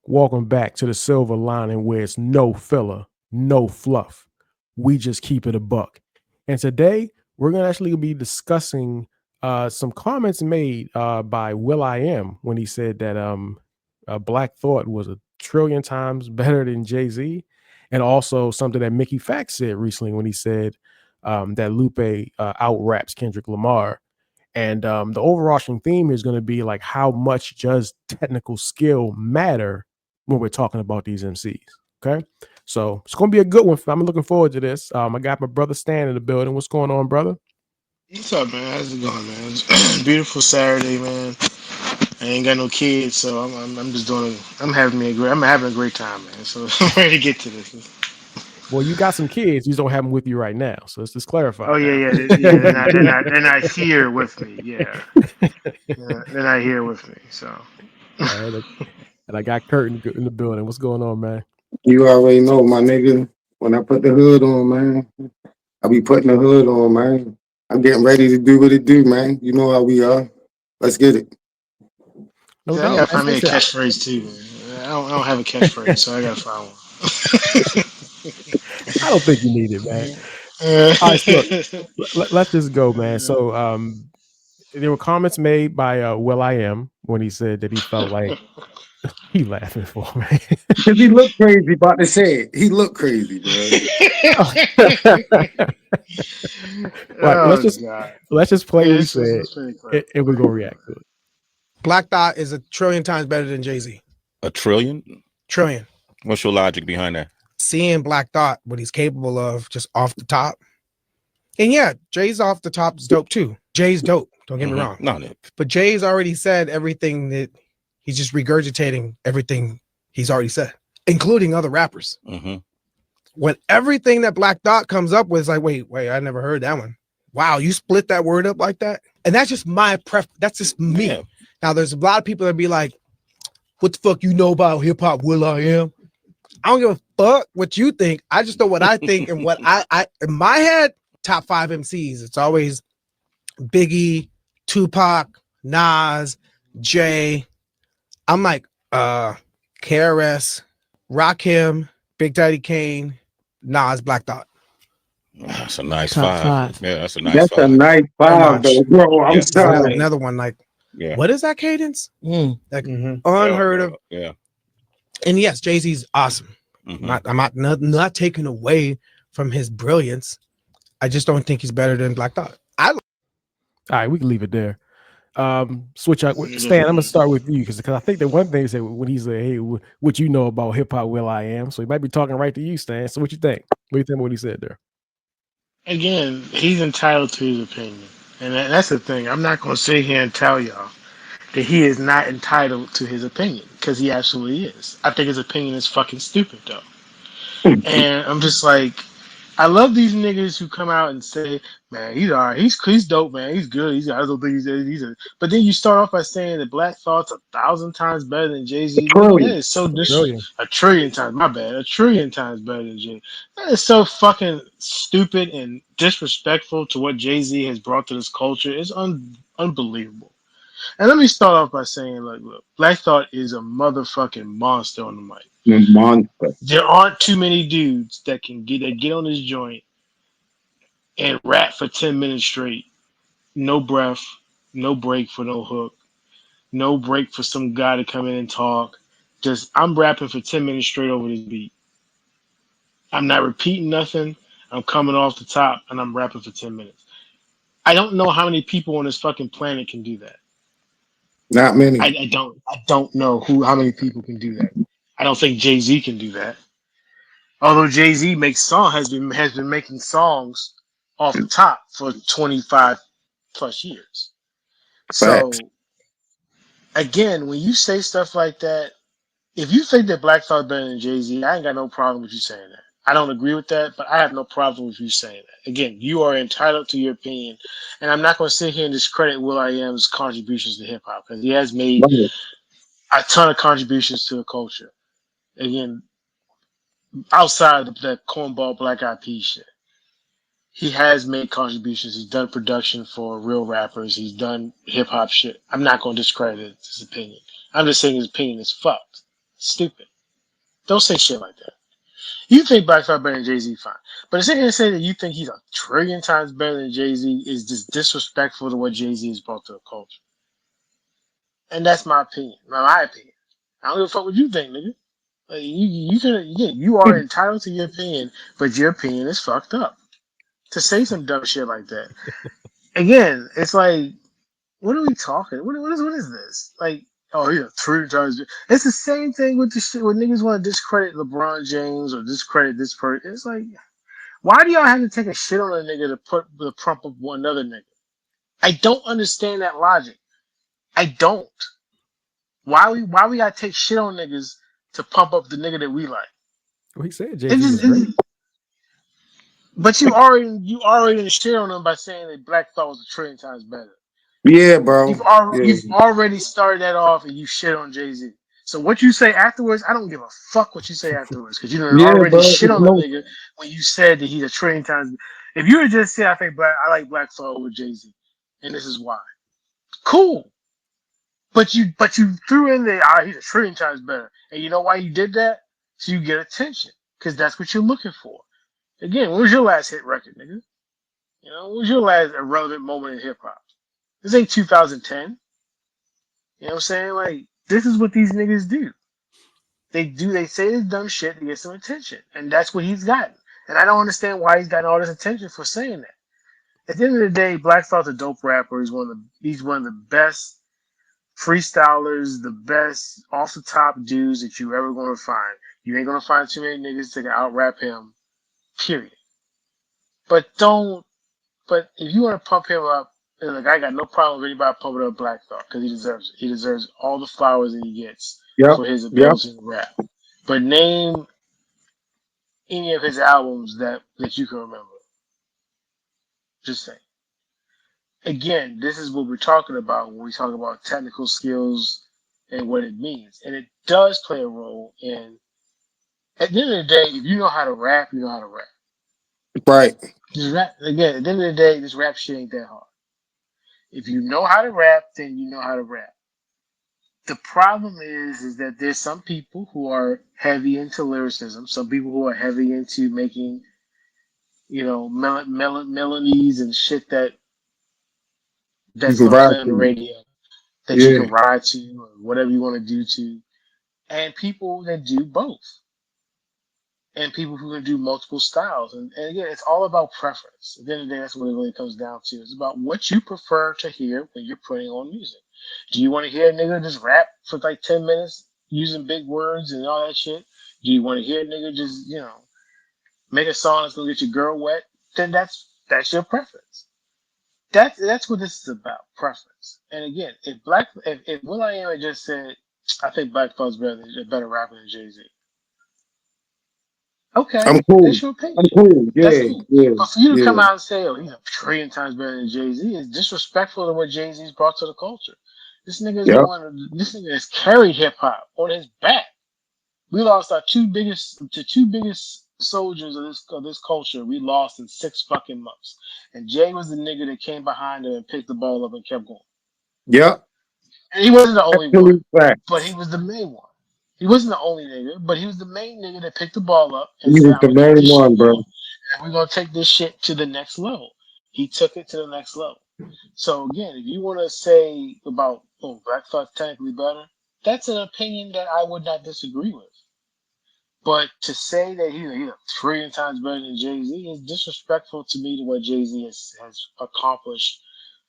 Welcome back to the silver lining where it's no filler, no fluff. We just keep it a buck. And today we're gonna actually be discussing some comments made by Will I Am when he said that Black Thought was a trillion times better than Jay Z, and also something that Mickey Fax said recently when he said that Lupe out raps Kendrick Lamar. And the overarching theme is going to be like how much does technical skill matter when we're talking about these MCs. Okay, so it's going to be a good one. I'm looking forward to this. I got my brother Stan in the building. What's going on, brother? What's up, man? How's it going, man? It's beautiful Saturday, man. I ain't got no kids, so I'm just doing. I'm having a great time, man. So I'm ready to get to this. Well, you got some kids. You just don't have them with you right now. So let's just clarify Oh yeah, now. yeah, yeah. They're not here with me. Yeah, they're not here with me. So All right, and I got Kurt in the building. What's going on, man? You already know, my nigga. When I put the hood on, man, I be putting the hood on, man. I'm getting ready to do what it do, man. You know how we are. Let's get it. No yeah, I doubt. gotta find me a Listen, catchphrase too, man. I don't have a catchphrase, so I gotta find I don't think you need it, man. All right, so look, one. let's just go, man. So there were comments made by Will I Am when he said that he felt like he laughing for me. Cause he look crazy about to say it. He look crazy, bro. Right, Oh God. let's just play Yeah, what he this said, is pretty clear. and we're gonna react to it. Black Thought is a trillion times better than Jay Z. A trillion? Trillion. What's your logic behind that? Seeing Black Thought, what he's capable of just off the top. And yeah, Jay's off the top is dope too. Jay's dope. Don't get me wrong. No, no. But Jay's already said everything that he's just regurgitating everything he's already said, including other rappers. Mm-hmm. When everything that Black Thought comes up with is like, wait, I never heard that one. Wow, you split that word up like that? And that's just my that's just me. Yeah. Now, there's a lot of people that be like, what the fuck you know about hip hop, Will I Am? I don't give a fuck what you think. I just know what I think and what I in my head, top 5 MCs. It's always Biggie, Tupac, Nas, Jay. I'm like, KRS, Rakim, Big Daddy Kane, Nas, Black Thought. That's a nice Top five. five. Yeah, that's a nice That's a five. nice Very five, much. though, bro. I'm Yeah. sorry. Another one like, Yeah. what is that cadence? Like unheard of. Yeah. And yes, Jay-Z's awesome. Mhm. I'm not taking away from his brilliance. I just don't think he's better than Black Thought. All right, we can leave it there. Switch out. Stan, I'm gonna start with you because I think the one thing is that when he said, "Hey, what you know about hip hop, Will I Am," so he might be talking right to you, Stan. So what you think? What do you think of what he said there? Again, he's entitled to his opinion, and that's the thing. I'm not gonna sit here and tell y'all that he is not entitled to his opinion because he absolutely is. I think his opinion is fucking stupid though, and I'm just like, I love these niggas who come out and say, "Man, he's alright. He's dope, man. He's good. I don't think he's a." But then you start off by saying that Black Thought's 1,000 times better than Jay A Z. Nigga, that trillion. is so Trillion. a trillion times. My bad. A trillion times better than Jay. That is so fucking stupid and disrespectful to what Jay Z has brought to this culture. It's unbelievable. And let me start off by saying, like, look, Black Thought is a motherfucking monster on the mic. Monster. There aren't too many dudes that get on this joint and rap for 10 minutes straight. No breath, no break for no hook, no break for some guy to come in and talk. Just I'm rapping for 10 minutes straight over this beat. I'm not repeating nothing. I'm coming off the top and I'm rapping for 10 minutes. I don't know how many people on this fucking planet can do that. Not I, many. I don't. I don't know how many people can do that. I don't think Jay Z can do that. Although Jay Z has been making songs off the top for 25 plus years. Facts. So again, when you say stuff like that, if you think that Black Thought better than Jay Z, I ain't got no problem with you saying that. I don't agree with that, but I have no problem with you saying that. Again, you are entitled to your opinion, and I'm not going to sit here and discredit Will I Am's contributions to hip hop because he has made Right. a ton of contributions to the culture. Again, outside of that cornball Black Eyed Peas shit, he has made contributions. He's done production for real rappers. He's done hip hop shit. I'm not going to discredit his opinion. I'm just saying his opinion is fucked. Stupid. Don't say shit like that. You think Black Thought better than Jay-Z, fine. But to sit here and say that you think he's a trillion times better than Jay-Z is just disrespectful to what Jay-Z has brought to the culture. And that's my opinion. My opinion. I don't give a fuck what you think, nigga. Like, you are entitled to your opinion, but your opinion is fucked up. To say some dumb shit like that. Again, it's like, what are we talking? What is this? Like, oh, yeah, 3 times. It's the same thing with the shit when niggas want to discredit LeBron James or discredit this person. It's like, why do y'all have to take a shit on a nigga to put the prump of one another nigga? I don't understand that logic. I don't. Why we gotta take shit on niggas to pump up the nigga that we like? Well, he said It Jay-Z was just, great. but you already shit on him by saying that Black Thought was a trillion times better. Yeah, bro. Yeah. You've already started that off and you shit on Jay-Z. So what you say afterwards, I don't give a fuck what you say afterwards because you done Yeah, already bro. shit It's on the no. nigga when you said that he's a trillion times. If you had just said I like Black Thought over Jay-Z, and this is why, cool. But you threw in there, he's a trillion times better, and you know why you did that? So you get attention because that's what you're looking for. Again, when was your last hit record, nigga? You know, when was your last irrelevant moment in hip hop? This ain't 2010. You know what I'm saying? Like, this is what these niggas do. They say this dumb shit to get some attention. And that's what he's gotten. And I don't understand why he's gotten all this attention for saying that. At the end of the day, Black Thought's a dope rapper. He's one of the best freestylers, the best off the top dudes that you ever gonna find. You ain't gonna find too many niggas that can out rap him, period. But don't But if you want to pump him up, like I got no problem with anybody pumping up Black Thought because he deserves it. He deserves all the flowers that he gets Yep. for his Yep. ability to rap. But name any of his albums that you can remember. Just saying. Again, this is what we're talking about when we talk about technical skills and what it means. And it does play a role in, at the end of the day, if you know how to rap, you know how to rap. Right. Just rap. Again, at the end of the day, this rap shit ain't that hard. If you know how to rap, then you know how to rap. The problem is that there's some people who are heavy into lyricism, some people who are heavy into making, melodies and shit You that's can gonna ride play on the to. radio that you Yeah. can ride to or whatever you want to do to, and people that do both, and people who can do multiple styles. And again, it's all about preference. At the end of the day, that's what it really comes down to. It's about what you prefer to hear when you're putting on music. Do you want to hear a nigga just rap for like 10 minutes using big words and all that shit? Do you want to hear a nigga just, make a song that's gonna get your girl wet? Then that's your preference. That's what this is about, preference. And again, if Will I Am had just said, I think Black Thought's better rapper than Jay-Z. Okay, I'm cool. that's your opinion. I'm cool. That's Yeah. cool. Yeah. But for you to Yeah. come out and say, "Oh, he's a trillion times better than Jay-Z," is disrespectful to what Jay-Z's brought to the culture. This nigga is Yep. this nigga has carried hip hop on his back. We lost our two biggest soldiers of this culture. We lost in 6 fucking months, and Jay was the nigga that came behind him and picked the ball up and kept going. Yep. And he wasn't the only one, Absolute but he facts. was the main one. He wasn't the only nigga, but he was the main nigga that picked the ball up and He said, was "I'm the gonna keep main this shit one, bro. going, and we're gonna take this shit to the next level." He took it to the next level. So again, if you want to say about Black Thought's technically better, that's an opinion that I would not disagree with. But to say that he's a trillion times better than Jay-Z is disrespectful to me to what Jay-Z has accomplished,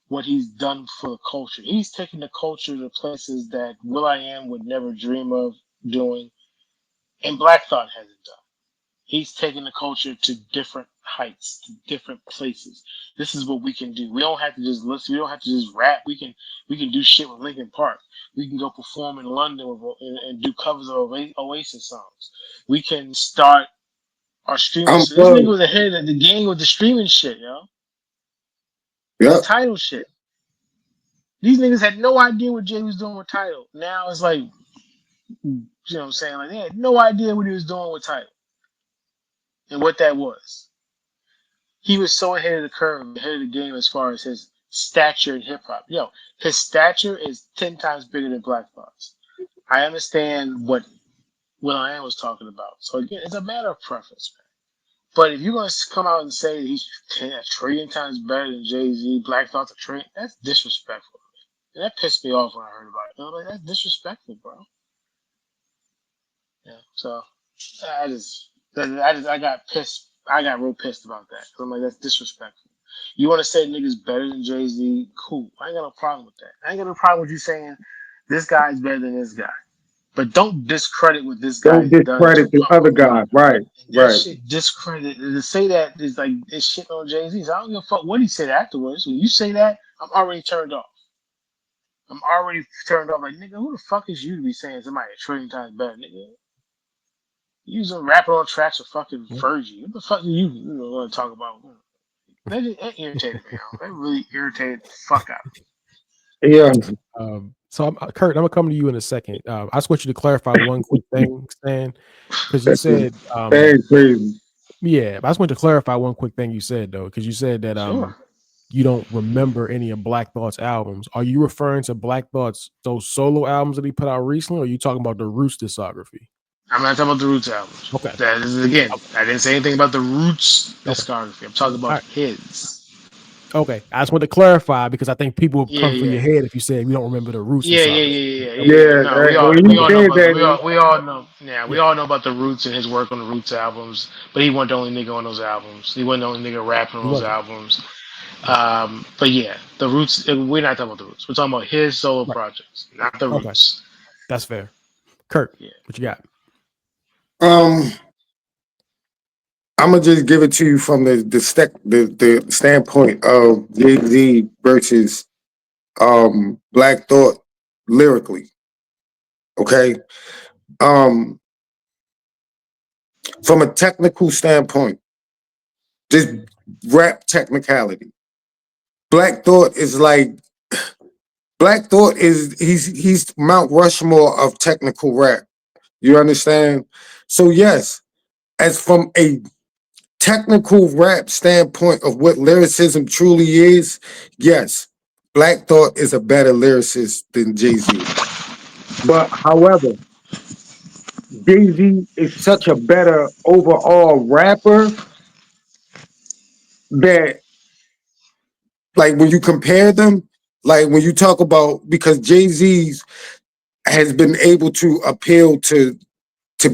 what he's done for the culture. He's taken the culture to places that will.i.am would never dream of doing, and Black Thought hasn't done. He's taken the culture to different heights, to different places. This is what we can do. We don't have to just listen. We don't have to just rap. We can do shit with Linkin Park. We can go perform in London and do covers of Oasis songs. We can start our streaming. I'm So this nigga good. was ahead of the game with the streaming shit, yo. The Yep. title shit. These niggas had no idea what Jay was doing with title. Now it's like, what I'm saying? Like they had no idea what he was doing with title and what that was. He was so ahead of the curve, ahead of the game as far as his stature in hip hop. His stature is 10 times bigger than Black Thought's. I understand what Will.i.am was talking about. So again, it's a matter of preference, man. But if you're gonna come out and say he's a trillion times better than Jay-Z, Black Thought's a trillion, that's disrespectful. And that pissed me off when I heard about it. I was like, that's disrespectful, bro. Yeah. So I got pissed. I got real pissed about that. I'm like, that's disrespectful. You want to say niggas better than Jay-Z? Cool. I ain't got no problem with that. I ain't got no problem with you saying this guy's better than this guy. But don't discredit what this guy Don't has done to discredit the come other up. guy. Right, And that right. shit discredit to say that is like it's shit on Jay-Z. So I don't give a fuck what he said afterwards. When you say that, I'm already turned off. I'm already turned off. Like, nigga, who the fuck is you to be saying somebody a trillion times better, nigga? You using rapping on tracks with fucking Fergie. What the fuck do you want to talk about? That irritated me, yo. That really irritated the fuck out of me. Yeah. So, Kurt, I'm gonna come to you in a second. I just want you to clarify one quick thing, Stan, because you said, Hey, crazy. yeah. I just want to clarify one quick thing you said though, because you said that Sure. you don't remember any of Black Thought's albums. Are you referring to Black Thought's those solo albums that he put out recently, or are you talking about the Roots discography? I'm not talking about the Roots albums. Okay. That is again. I didn't say anything about the Roots Okay. discography. I'm talking All about right. his. Okay. I just want to clarify because I think people would Yeah, come for yeah. your head if you said we don't remember the Roots discography. Okay. Yeah, No, we when all you we all know said about that, we all know. Yeah, we Yeah. all know about the Roots and his work on the Roots albums. But he wasn't the only nigga on those albums. He wasn't the only nigga rapping on He those wasn't. albums. But yeah, the Roots. We're not talking about the Roots. We're talking about his solo Right. projects, not the Okay. Roots. That's fair. Kurt, Yeah. what you got? um, I'm gonna just give it to you from the standpoint of Jay-Z versus Black Thought lyrically. Okay. Um, from a technical standpoint, just rap technicality. Black Thought is like Black Thought is he's Mount Rushmore of technical rap. You understand? So yes, as from a technical rap standpoint of what lyricism truly is, yes, Black Thought is a better lyricist than Jay-Z. But however, Jay-Z is such a better overall rapper that, like, when you compare them, like when you talk about, because Jay-Z's has been able to appeal to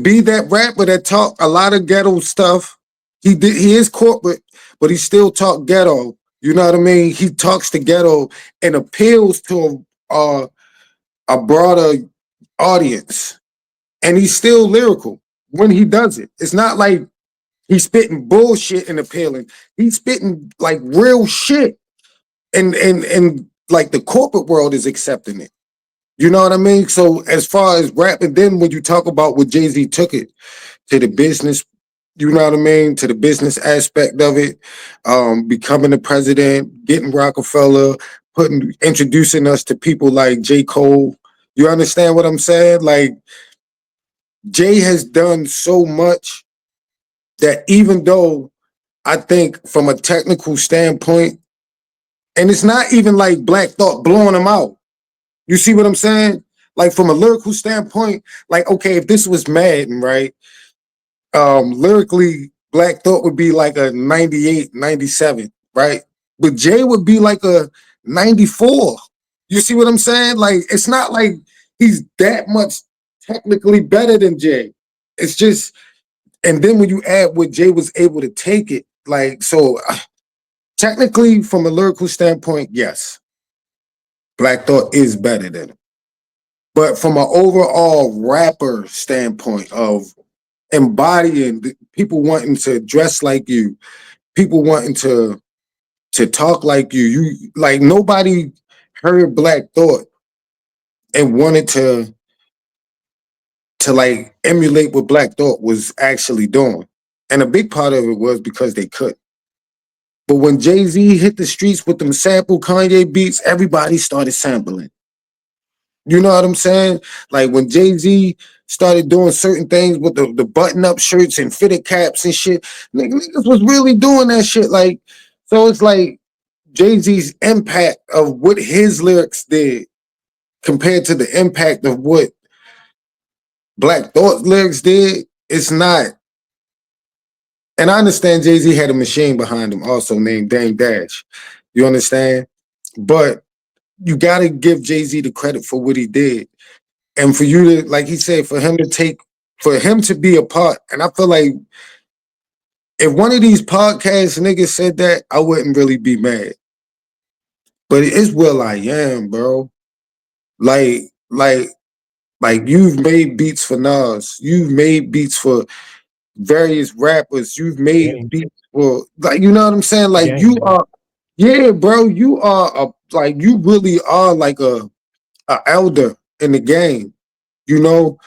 be that rapper that talk a lot of ghetto stuff. He is corporate, but he still talk ghetto. You know what I mean? He talks to ghetto and appeals to a broader audience. And he's still lyrical when he does it. It's not like he's spitting bullshit and appealing. He's spitting like real shit. And like the corporate world is accepting it. You know what I mean? So as far as rap, and then when you talk about what Jay-Z took it to the business, you know what I mean, to the business aspect of it, becoming the president, getting Rockefeller, introducing us to people like J. Cole. You understand what I'm saying? Like, Jay has done so much that even though I think from a technical standpoint, and it's not even like Black Thought blowing him out. You see what I'm saying? Like from a lyrical standpoint, like, okay, if this was Madden, right? Lyrically, Black Thought would be like a 98, 97, right? But Jay would be like a 94. You see what I'm saying? Like, it's not like he's that much technically better than Jay. It's just, and then when you add what Jay was able to take it, like, so technically from a lyrical standpoint, yes, Black Thought is better than him. But from an overall rapper standpoint of embodying people wanting to dress like you, people wanting to talk like you like nobody heard Black Thought and wanted to like emulate what Black Thought was actually doing. And a big part of it was because they could. But when Jay-Z hit the streets with them sample Kanye beats, everybody started sampling. You know what I'm saying? Like when Jay-Z started doing certain things with the button-up shirts and fitted caps and shit, niggas was really doing that shit. Like, so it's like Jay-Z's impact of what his lyrics did compared to the impact of what Black Thought lyrics did, it's not. And I understand Jay-Z had a machine behind him also named Dame Dash. You understand? But you got to give Jay-Z the credit for what he did. And for you to, like he said, for him to be a part, and I feel like if one of these podcast niggas said that, I wouldn't really be mad. But it's Will I Am, bro. Like, like, like you've made beats for Nas. You've made beats for various rappers. You've made Game, beats for, like, you know what I'm saying? Like game, you bro. are, yeah, bro. You are like you really are like a elder in the game, you know.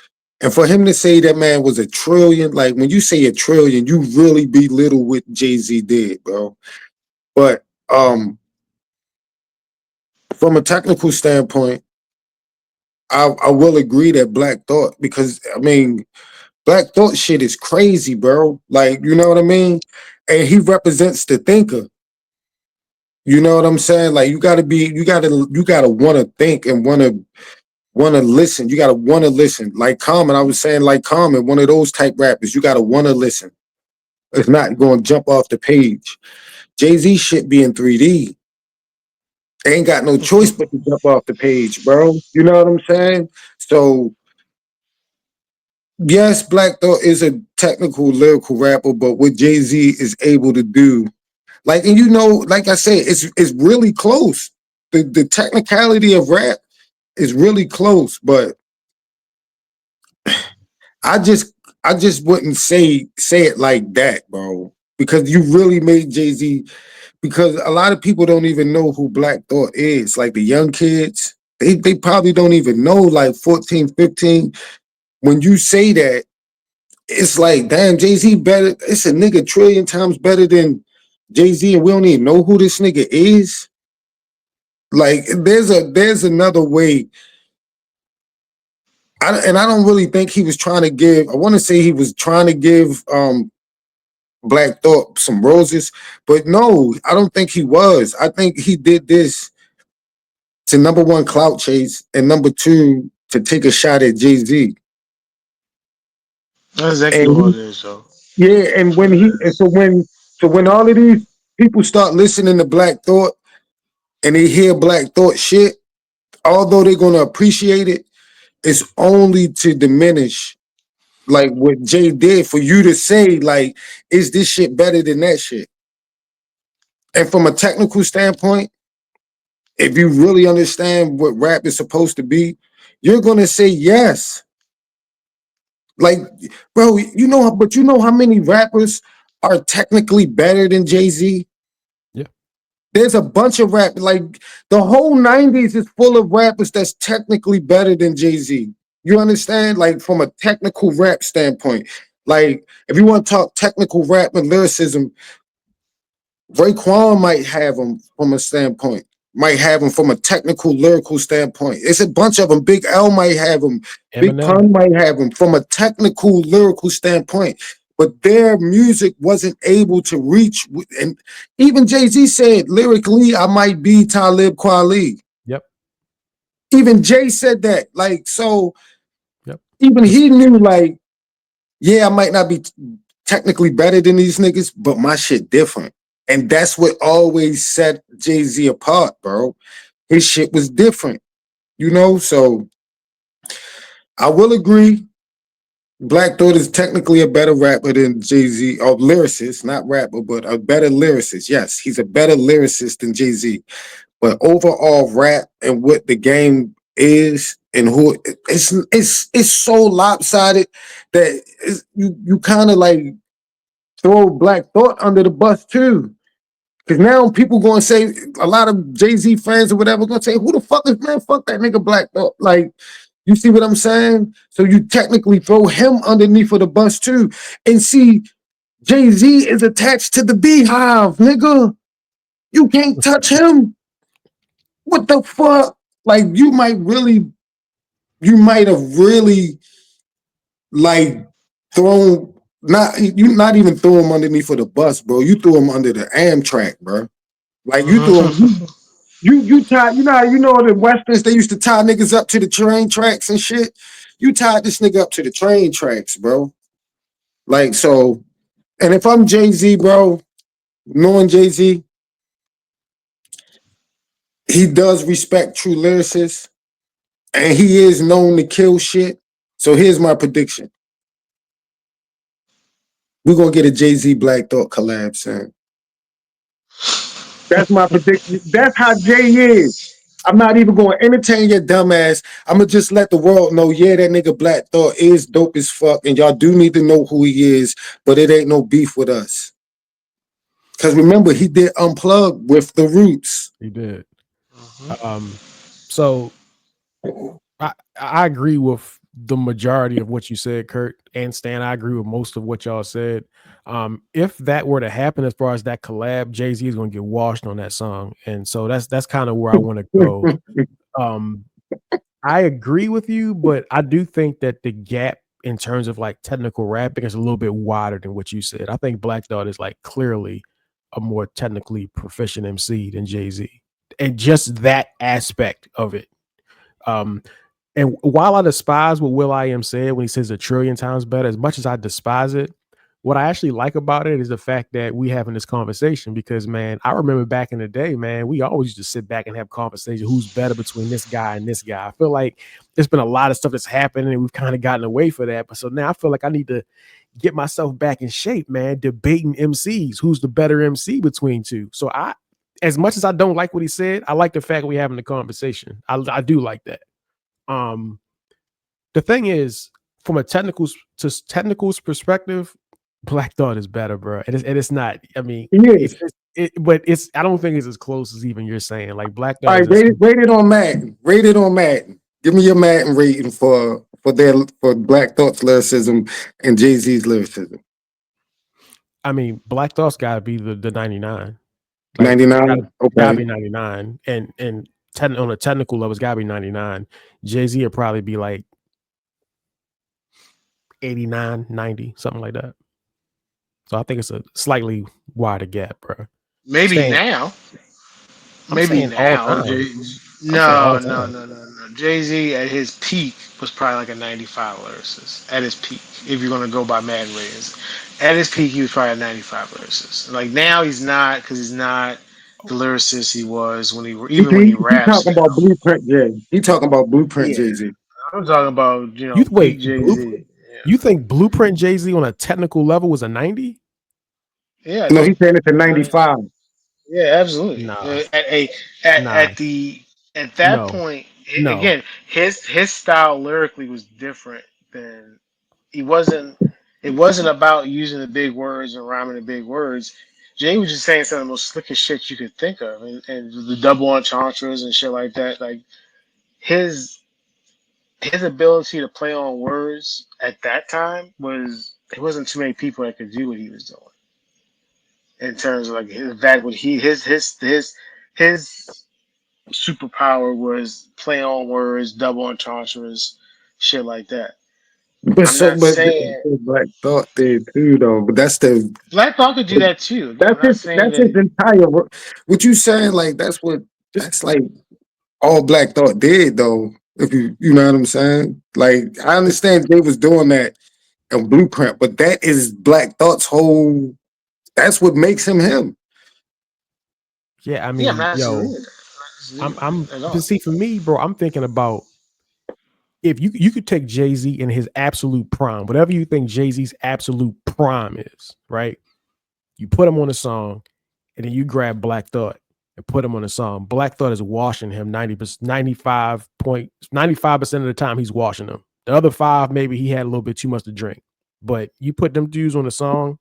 And for him to say that man was a trillion, like when you say a trillion, you really belittle what Jay-Z did, bro. But from a technical standpoint, I will agree that Black Thought, because I mean, Black Thought shit is crazy, bro. Like, you know what I mean? And he represents the thinker. You know what I'm saying? Like, you gotta want to think and want to listen. You gotta want to listen. Like Common, I was saying, like Common, one of those type rappers. You gotta want to listen. It's not going to jump off the page. Jay-Z shit be in 3D. Ain't got no choice but to jump off the page, bro. You know what I'm saying? So yes, Black Thought is a technical lyrical rapper, but what Jay-Z is able to do, like, and you know, like I said, it's really close. The technicality of rap is really close, but I just wouldn't say it like that, bro. Because you really made Jay-Z, because a lot of people don't even know who Black Thought is. Like the young kids, they probably don't even know, like 14, 15. When you say that, it's like, damn, Jay-Z better. It's a nigga trillion times better than Jay-Z, and we don't even know who this nigga is. Like, there's another way. And I don't really think he was trying to give. I want to say he was trying to give Black Thought some roses, but no, I don't think he was. I think he did this to, number one, clout chase, and number two, to take a shot at Jay-Z. That's exactly And all it is, though. yeah, and That's what it is. so when all of these people start listening to Black Thought and they hear Black Thought shit, although they're gonna appreciate it, it's only to diminish like what Jay did, for you to say, like, is this shit better than that shit? And from a technical standpoint, if you really understand what rap is supposed to be, you're gonna say yes. Like, bro, but you know how many rappers are technically better than Jay-Z? Yeah. There's a bunch of rap, like the whole 90s is full of rappers that's technically better than Jay-Z. You understand? Like, from a technical rap standpoint. Like, if you want to talk technical rap and lyricism, Raekwon might have them from a standpoint, might have them from a technical lyrical standpoint. It's a bunch of them. Big L might have them. Big Eminem. Pun might have them from a technical lyrical standpoint. But their music wasn't able to reach. And even Jay-Z said, lyrically, I might be Talib Kweli. Yep. Even Jay said that. Like, so Yep. even he knew, like, yeah, I might not be technically better than these niggas, but my shit different. And that's what always set Jay-Z apart, bro. His shit was different, you know? So I will agree, Black Thought is technically a better rapper than Jay-Z, or lyricist, not rapper, but a better lyricist. Yes, he's a better lyricist than Jay-Z. But overall rap and what the game is and who, it's so lopsided that you kind of like throw Black Thought under the bus too. Because now people going to say, a lot of Jay-Z fans or whatever going to say, who the fuck is, man, fuck that nigga Black Thought. Like, you see what I'm saying? So you technically throw him underneath of the bus too. And see, Jay-Z is attached to the beehive, nigga. You can't touch him. What the fuck? Like, you might have really like thrown, not even threw him underneath of the bus, bro. You threw him under the Amtrak, bro. Like, you threw him, you tie, you know the Westerns, they used to tie niggas up to the train tracks and shit. You tied this nigga up to the train tracks, bro. Like, so, and if I'm Jay-Z, bro, knowing Jay-Z, he does respect true lyricists, and he is known to kill shit. So here's my prediction. We're gonna get a Jay-Z Black Thought collab soon. That's my prediction. That's how Jay is. I'm not even going to entertain your dumb ass. I'm going to just let the world know, yeah, that nigga Black Thought is dope as fuck, and y'all do need to know who he is, but it ain't no beef with us. Because remember, he did Unplug with the Roots. He did. So I agree with the majority of what you said, Kurt and Stan. I agree with most of what y'all said. If that were to happen, as far as that collab, Jay-Z is going to get washed on that song, and so that's kind of where I want to go. I agree with you, but I do think that the gap in terms of like technical rapping is a little bit wider than what you said. I think Black Thought is like clearly a more technically proficient MC than Jay-Z, and just that aspect of it. And while I despise what will.i.am said when he says a trillion times better, as much as I despise it, what I actually like about it is the fact that we having this conversation, because, man, I remember back in the day, man, we always used to sit back and have conversations. Who's better between this guy and this guy? I feel like there's been a lot of stuff that's happened and we've kind of gotten away for that. But so now I feel like I need to get myself back in shape, man, debating MCs. Who's the better MC between two? So as much as I don't like what he said, I like the fact we're having the conversation. I do like that. The thing is, from a technicals perspective, Black Thought is better, bro. It's not. I mean, but I don't think it's as close as even you're saying. Like Black Thought. All right, rated on Madden. Rated on Madden. Give me your Madden rating for Black Thought's lyricism and Jay-Z's lyricism. I mean, Black Thought's got to be the 99. 99. Okay. Got to be 99, and on a technical level, it's got to be 99. Jay-Z would probably be like 89, 90, something like that. So I think it's a slightly wider gap, bro. Maybe now. Maybe now. No. Jay-Z at his peak was probably like a 95 lyricist. At his peak, if you're gonna go by Madden ratings, at his peak he was probably a 95 lyricist. Like now he's not, because he's not the lyricist he was when he raps. He talking about Blueprint Jay. He talking about Blueprint Jay-Z. I'm talking about peak Jay-Z. You think Blueprint Jay-Z on a technical level was a 90? Yeah. No, he's saying it's a 95. Yeah, absolutely. Nah. At that point, again, his style lyrically was different than it wasn't about using the big words and rhyming the big words. Jay was just saying some of the most slickest shit you could think of, and the double entendres and shit like that. Like his ability to play on words at that time it wasn't too many people that could do what he was doing. In terms of like his superpower was play on words, double entendres, shit like that. But Black Thought did too, though. But that's the Black Thought could do that too. That's his entire. What you saying? Like that's like all Black Thought did, though. If you know what I'm saying. Like I understand they was doing that in Blueprint, but that is Black Thought's whole. That's what makes him him. Yeah, I mean, I'm see, for me, bro, I'm thinking about if you could take Jay-Z in his absolute prime, whatever you think Jay-Z's absolute prime is, right? You put him on a song, and then you grab Black Thought and put him on a song. Black Thought is washing him 95% of the time. He's washing him. The other 5, maybe he had a little bit too much to drink. But you put them dudes on a song,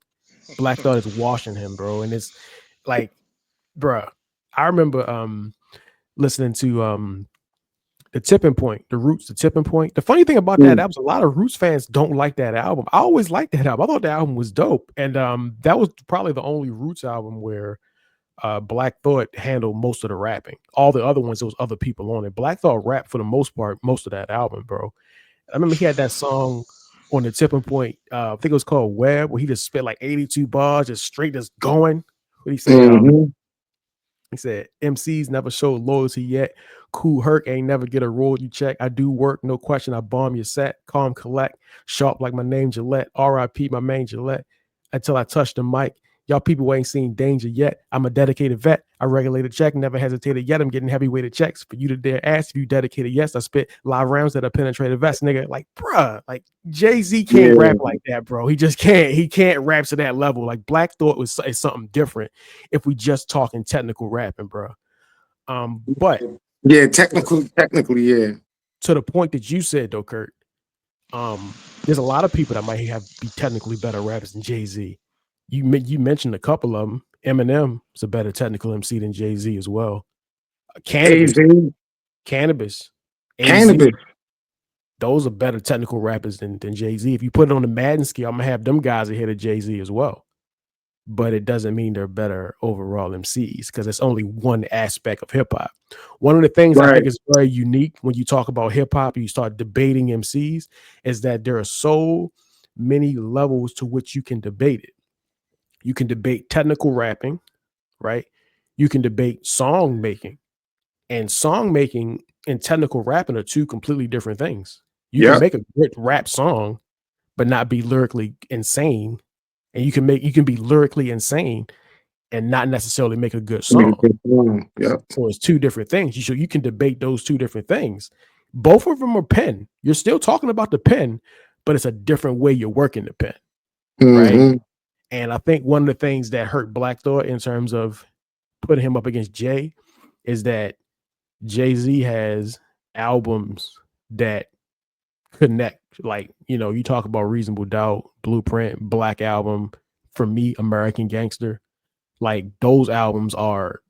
Black Thought is washing him, bro. And it's like, bro, I remember listening to The Tipping Point, The Roots, The Tipping Point. The funny thing about that album, a lot of Roots fans don't like that album. I always liked that album. I thought the album was dope. And that was probably the only Roots album where Black Thought handled most of the rapping. All the other ones, there was other people on it. Black Thought rapped for the most part, most of that album, bro. I remember he had that song on The Tipping Point. I think it was called Web, where he just spit like 82 bars, just straight, just going. What he said? He said, MCs never showed loyalty yet. Cool Herc ain't never get a royalty check. I do work, no question. I bomb your set. Calm, collect. Sharp like my name Gillette. RIP my main Gillette. Until I touch the mic. Y'all people ain't seen danger yet. I'm a dedicated vet. I regulate a check, never hesitated yet. I'm getting heavyweighted checks. For you to dare ask if you dedicated, yes, I spit live rounds that are penetrated vest, nigga. Like, bruh, like Jay-Z can't rap like that, bro. He just can't. He can't rap to that level. Like Black Thought is something different if we just talking technical rapping, bro. But yeah, technically, yeah. To the point that you said though, Kurt, there's a lot of people that might be technically better rappers than Jay-Z. You mentioned a couple of them. Eminem is a better technical MC than Jay-Z as well. Cannabis, AZ, those are better technical rappers than Jay-Z. If you put it on the Madden scale, I'm gonna have them guys ahead of Jay-Z as well. But it doesn't mean they're better overall MCs because it's only one aspect of hip hop. One of the things I think is very unique when you talk about hip hop, you start debating MCs, is that there are so many levels to which you can debate it. You can debate technical rapping, right? You can debate song making, and song making and technical rapping are two completely different things. You can make a good rap song, but not be lyrically insane. And you can be lyrically insane and not necessarily make a good song. So it's two different things. You can debate those two different things. Both of them are pen. You're still talking about the pen, but it's a different way you're working the pen, right? And I think one of the things that hurt Black Thought in terms of putting him up against Jay is that Jay-Z has albums that connect. Like, you talk about Reasonable Doubt, Blueprint, Black Album, for me, American Gangster. Like, those albums are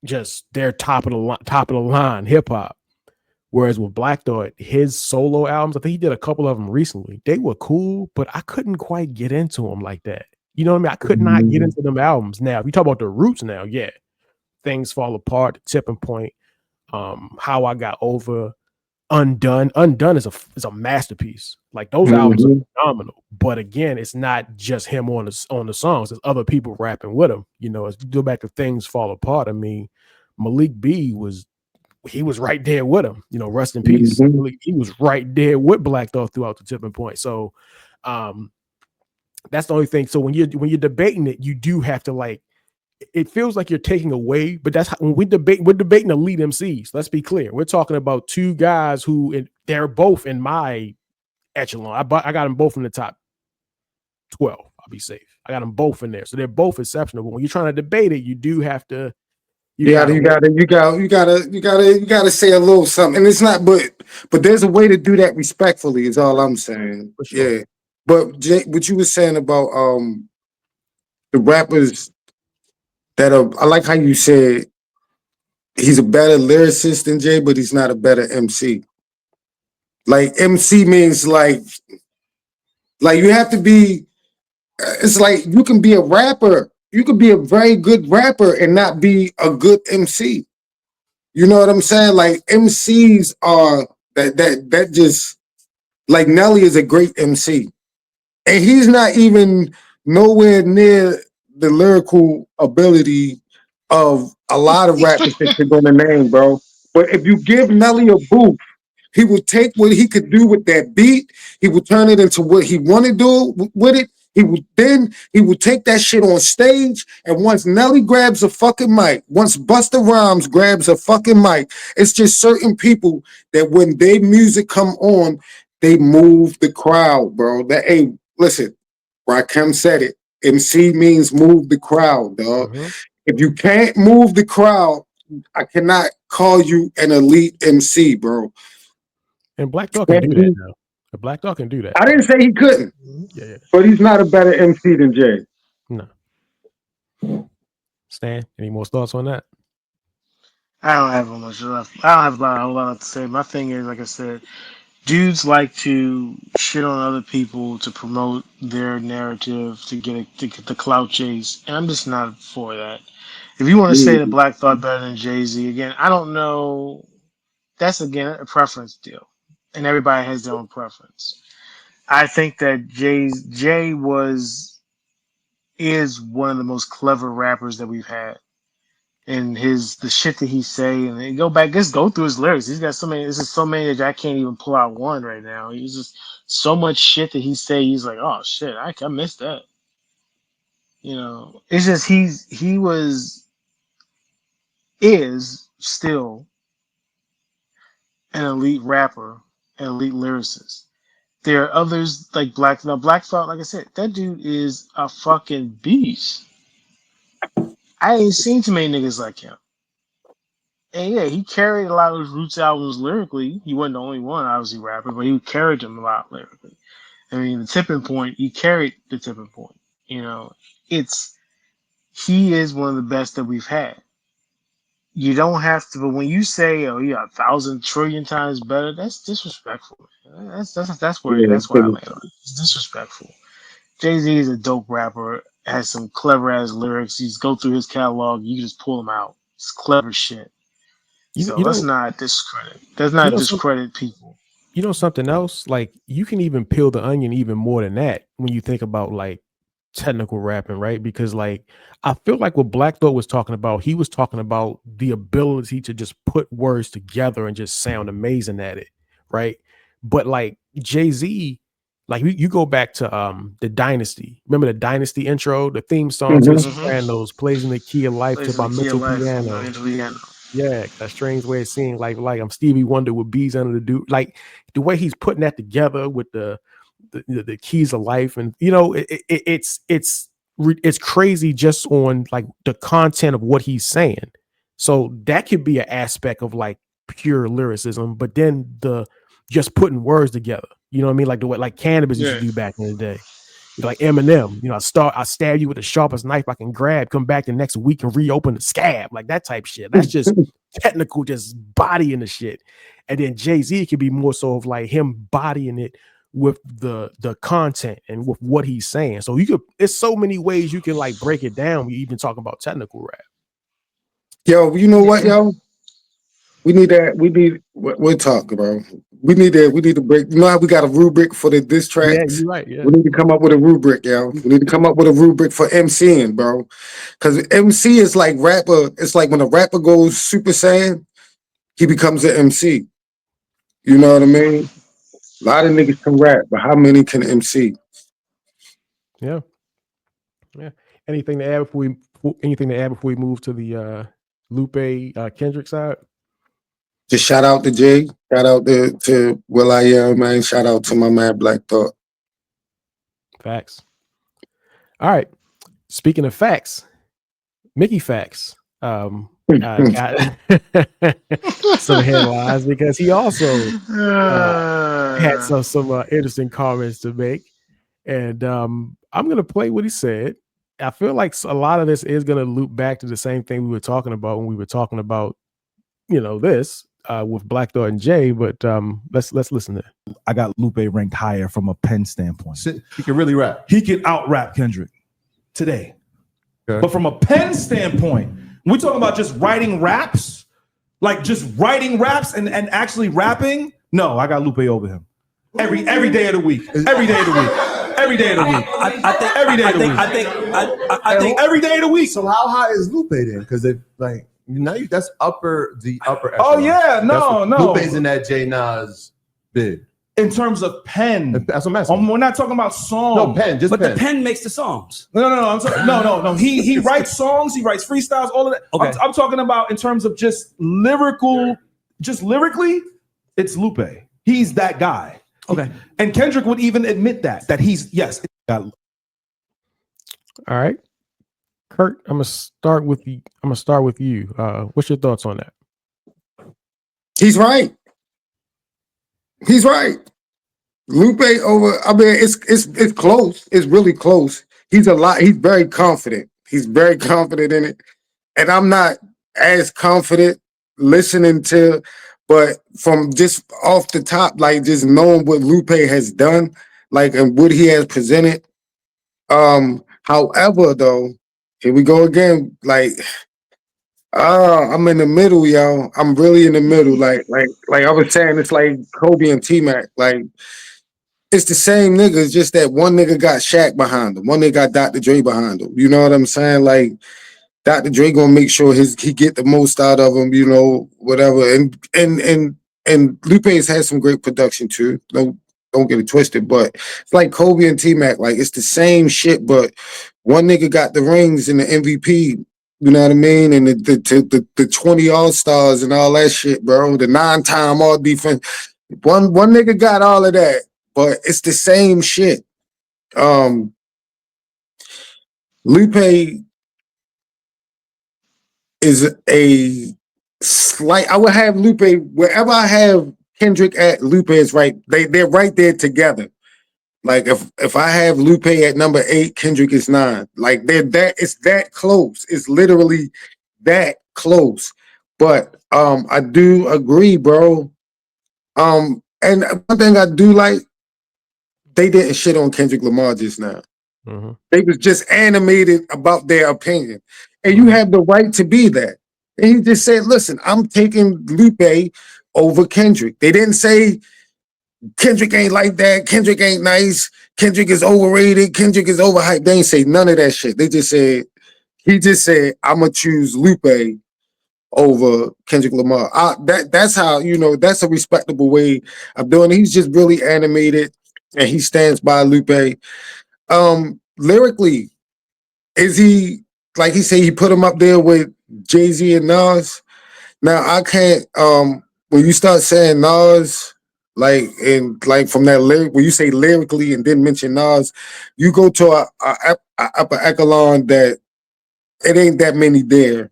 just they're top of the line hip hop. Whereas with Black Thought, his solo albums, I think he did a couple of them recently. They were cool, but I couldn't quite get into them like that. You know what I mean? I could not get into them albums. Now, if you talk about the roots now, yeah, Things Fall Apart, The Tipping Point, How I Got Over, Undone is a masterpiece. Like, those albums are phenomenal. But again, it's not just him on the songs. There's other people rapping with him. As you go back to Things Fall Apart, I mean, Malik B was right there with him. Rest in peace. He was right there with Black Thought throughout The Tipping Point. So that's the only thing. So when you're debating it, you do have to, it feels like you're taking away, but that's how, when we're debating elite MCs. Let's be clear. We're talking about two guys who they're both in my echelon. I got them both in the top 12. I'll be safe. I got them both in there. So they're both exceptional. But when you're trying to debate it, you do have to you gotta say a little something. And it's not, but there's a way to do that respectfully, is all I'm saying. For sure. Yeah. But Jay, what you were saying about the rappers that are, I like how you said he's a better lyricist than Jay, but he's not a better MC. Like, MC means like you have to be, it's like you can be a rapper. You could be a very good rapper and not be a good MC. You know what I'm saying? Like, MCs are that just, like, Nelly is a great MC. And he's not even nowhere near the lyrical ability of a lot of rappers that you're gonna name, bro. But if you give Nelly a booth, he will take what he could do with that beat. He will turn it into what he want to do with it. He would take that shit on stage. And once Nelly grabs a fucking mic, once Busta Rhymes grabs a fucking mic, it's just certain people that when their music come on, they move the crowd, bro. Hey, listen, Rakim said it. MC means move the crowd, dog. If you can't move the crowd, I cannot call you an elite MC, bro. And Black Thought can do that now. Black Thought can do that. I didn't say he couldn't. Yeah. But he's not a better MC than Jay. No. Stan, any more thoughts on that? I don't have much left. I don't have a lot to say. My thing is, like I said, dudes like to shit on other people to promote their narrative to get the clout chase, and I'm just not for that. If you want to say that Black Thought better than Jay-Z, again, I don't know. That's again a preference deal, and everybody has their own preference. I think that Jay is one of the most clever rappers that we've had and the shit that he say, and then go back, just go through his lyrics. He's got so many. This is so many that I can't even pull out one right now. He's just so much shit that he say. He's like, oh shit, I missed that. It's just he is still an elite rapper, an elite lyricist. There are others like Black. Now, Black Thought, like I said, that dude is a fucking beast. I ain't seen too many niggas like him. And yeah, he carried a lot of those Roots albums lyrically. He wasn't the only one, obviously, rapper, but he carried them a lot lyrically. I mean, the Tipping Point, he carried the Tipping Point. It's he is one of the best that we've had. You don't have to, but when you say, "Oh, yeah, 1,000 trillion times better," that's disrespectful. That's where Yeah, I land on it. It's disrespectful. Jay-Z is a dope rapper, has some clever ass lyrics. You just go through his catalog, you can just pull them out. It's clever shit. You So you let's know not discredit. Let's you not know some, discredit people. you know something else, like you can even peel the onion even more than that when you think about like technical rapping, right? Because like I feel like what Black Thought was talking about, he was talking about the ability to just put words together and just sound amazing at it, right? But like Jay-Z, like you go back to the Dynasty. Remember the Dynasty intro, the theme song to The Mhm. Sopranos, plays in the key of life to Plays in my the key of mental life. piano. Piano. Yeah, that strange way of seeing like I'm Stevie Wonder with bees under the dew. Like the way he's putting that together with the keys of life, and it's crazy just on like the content of what he's saying. So that could be an aspect of like pure lyricism, but then the just putting words together. You know what I mean? Like the way like Cannabis used to Yeah. do back in the day. Like Eminem, I stab you with the sharpest knife I can grab, come back the next week and reopen the scab, like that type shit. That's just technical, just bodying the shit. And then Jay-Z could be more so of like him bodying it with the content and with what he's saying. So it's so many ways you can like break it down when you even talk about technical rap. Yo, you know what, Yeah. yo? We need that. We'll talk, bro. We need to break. You know how we got a rubric for the diss Yeah, tracks? you're right. Yeah. We need to come up with a rubric, yo. We need to come up with a rubric for MCing, bro. Because MC is like rapper. It's like when a rapper goes Super Saiyan, he becomes an MC. You know what I mean? A lot of niggas can rap, but how many can MC? Yeah. Yeah. Anything to add before we move to the Lupe Kendrick side? Just shout out to Jay. Shout out to Will I Am, man. Shout out to my man Black Thought. Facts. All right. Speaking of facts, Mickey Facts got some headlines because he also had some interesting comments to make, and I'm gonna play what he said. I feel like a lot of this is gonna loop back to the same thing we were talking about when we were talking about this with Black Thought and Jay, but let's listen to it. I got Lupe ranked higher from a pen standpoint. He can really rap. He can out rap Kendrick today. Okay. But from a pen standpoint, we're talking about just writing raps, like just writing raps and actually rapping. No, I got Lupe over him. Every day of the week. Every day of the week. Every day of the week. I think every day of the week. I think every day of the week. So how high is Lupe then? Because that's the upper. Oh echelon. yeah, no. Lupe's in that J Nas bid. In terms of pen, That's what I'm asking. we're not talking about songs. No pen, just but pen. the pen makes the songs. No. No. He writes songs. He writes freestyles. All of that. Okay. I'm talking about in terms of just lyrically. It's Lupe. He's that guy. Okay. And Kendrick would even admit that he's yes. All right, Kurt, I'm gonna start with you. What's your thoughts on that? He's right. He's right. Lupe over. I mean, it's close. It's really close. He's very confident. He's very confident in it, and I'm not as confident listening to. But from just off the top, like just knowing what Lupe has done, like and what he has presented. However, though, here we go again. Like, I'm in the middle, y'all. I'm really in the middle. Like I was saying, it's like Kobe and T-Mac. Like, it's the same niggas, just that one nigga got Shaq behind him, one nigga got Dr. Dre behind him. You know what I'm saying? Like, Dr. Dre gonna make sure he get the most out of him, you know, whatever. And Lupe's has some great production too. Don't get it twisted, but it's like Kobe and T-Mac. Like it's the same shit, but one nigga got the rings and the MVP. You know what I mean? And the 20 All-Stars and all that shit, bro. The 9-time all defense. One nigga got all of that, but it's the same shit. Lupe is a slight. I would have Lupe wherever I have Kendrick at. Lupe is right. They're right there together. Like if I have Lupe at number 8, Kendrick is 9. Like it's that close. It's literally that close. But I do agree, bro. And one thing I do like, they didn't shit on Kendrick Lamar just now. Mm-hmm. They was just animated about their opinion. And you have the right to be that. And he just said, listen, I'm taking Lupe over Kendrick. They didn't say Kendrick ain't like that. Kendrick ain't nice. Kendrick is overrated. Kendrick is overhyped. They ain't say none of that shit. They just said, he just said, I'm going to choose Lupe over Kendrick Lamar. That's how, you know, that's a respectable way of doing it. He's just really animated and he stands by Lupe. Lyrically, is he, like he said, he put him up there with Jay-Z and Nas? Now, I can't, when you start saying Nas, like from that lyric, when you say lyrically and then mention Nas, you go to a upper echelon that it ain't that many there.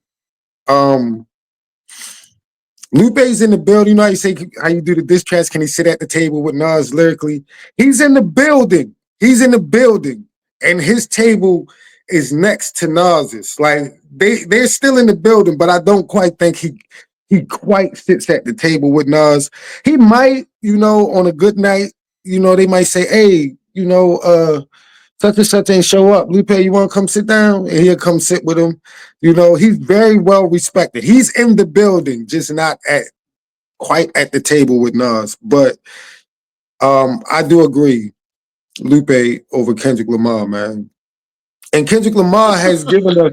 Lupe's in the building. You know how you say how you do the diss tracks? Can he sit at the table with Nas lyrically? He's in the building. He's in the building, and his table is next to Nas's. Like they're still in the building, but I don't quite think he quite sits at the table with Nas. He might, you know, on a good night, you know, they might say, hey, you know, such and such ain't show up. Lupe, you want to come sit down? And he'll come sit with him. You know, he's very well respected. He's in the building, just not quite at the table with Nas. But I do agree, Lupe over Kendrick Lamar, man. And Kendrick Lamar has given us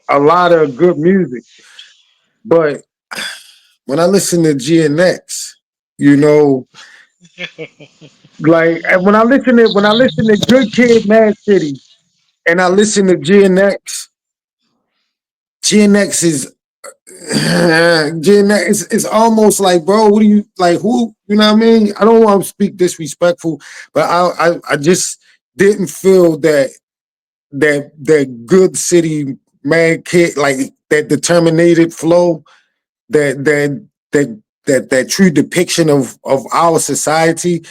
a lot of good music. But when I listen to GNX, you know, like when I listen to Good Kid, Mad City, and I listen to GNX is GNX is almost like, bro, what do you like? Who, you know what I mean? I don't want to speak disrespectful, but I just didn't feel that Good City Mad Kid, like that determined flow, that true depiction of our society.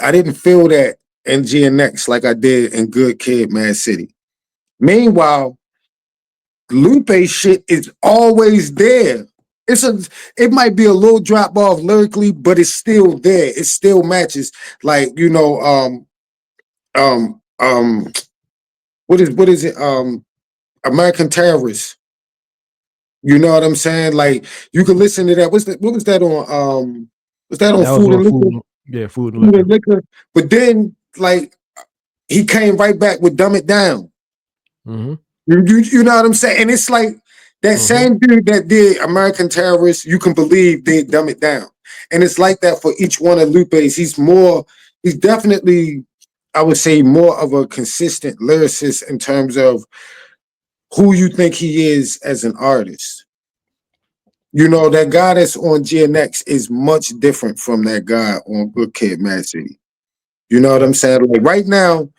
I didn't feel that in GNX like I did in Good Kid, Mad City. Meanwhile, Lupe shit is always there. It might be a little drop off lyrically, but it's still there. It still matches. Like, you know, what is it? American Terrorist. You know what I'm saying? Like you can listen to that. What was that on? Was that on Food and Liquor? Yeah, Food and Liquor. But then, like, he came right back with Dumb It Down. Mm-hmm. You know what I'm saying? And it's like that same dude that did American Terrorist, you can believe did Dumb It Down. And it's like that for each one of Lupe's. He's definitely, I would say, more of a consistent lyricist in terms of who you think he is as an artist. You know, that guy that's on GNX is much different from that guy on Good Kid, Mad City. You know what I'm saying? Like right now,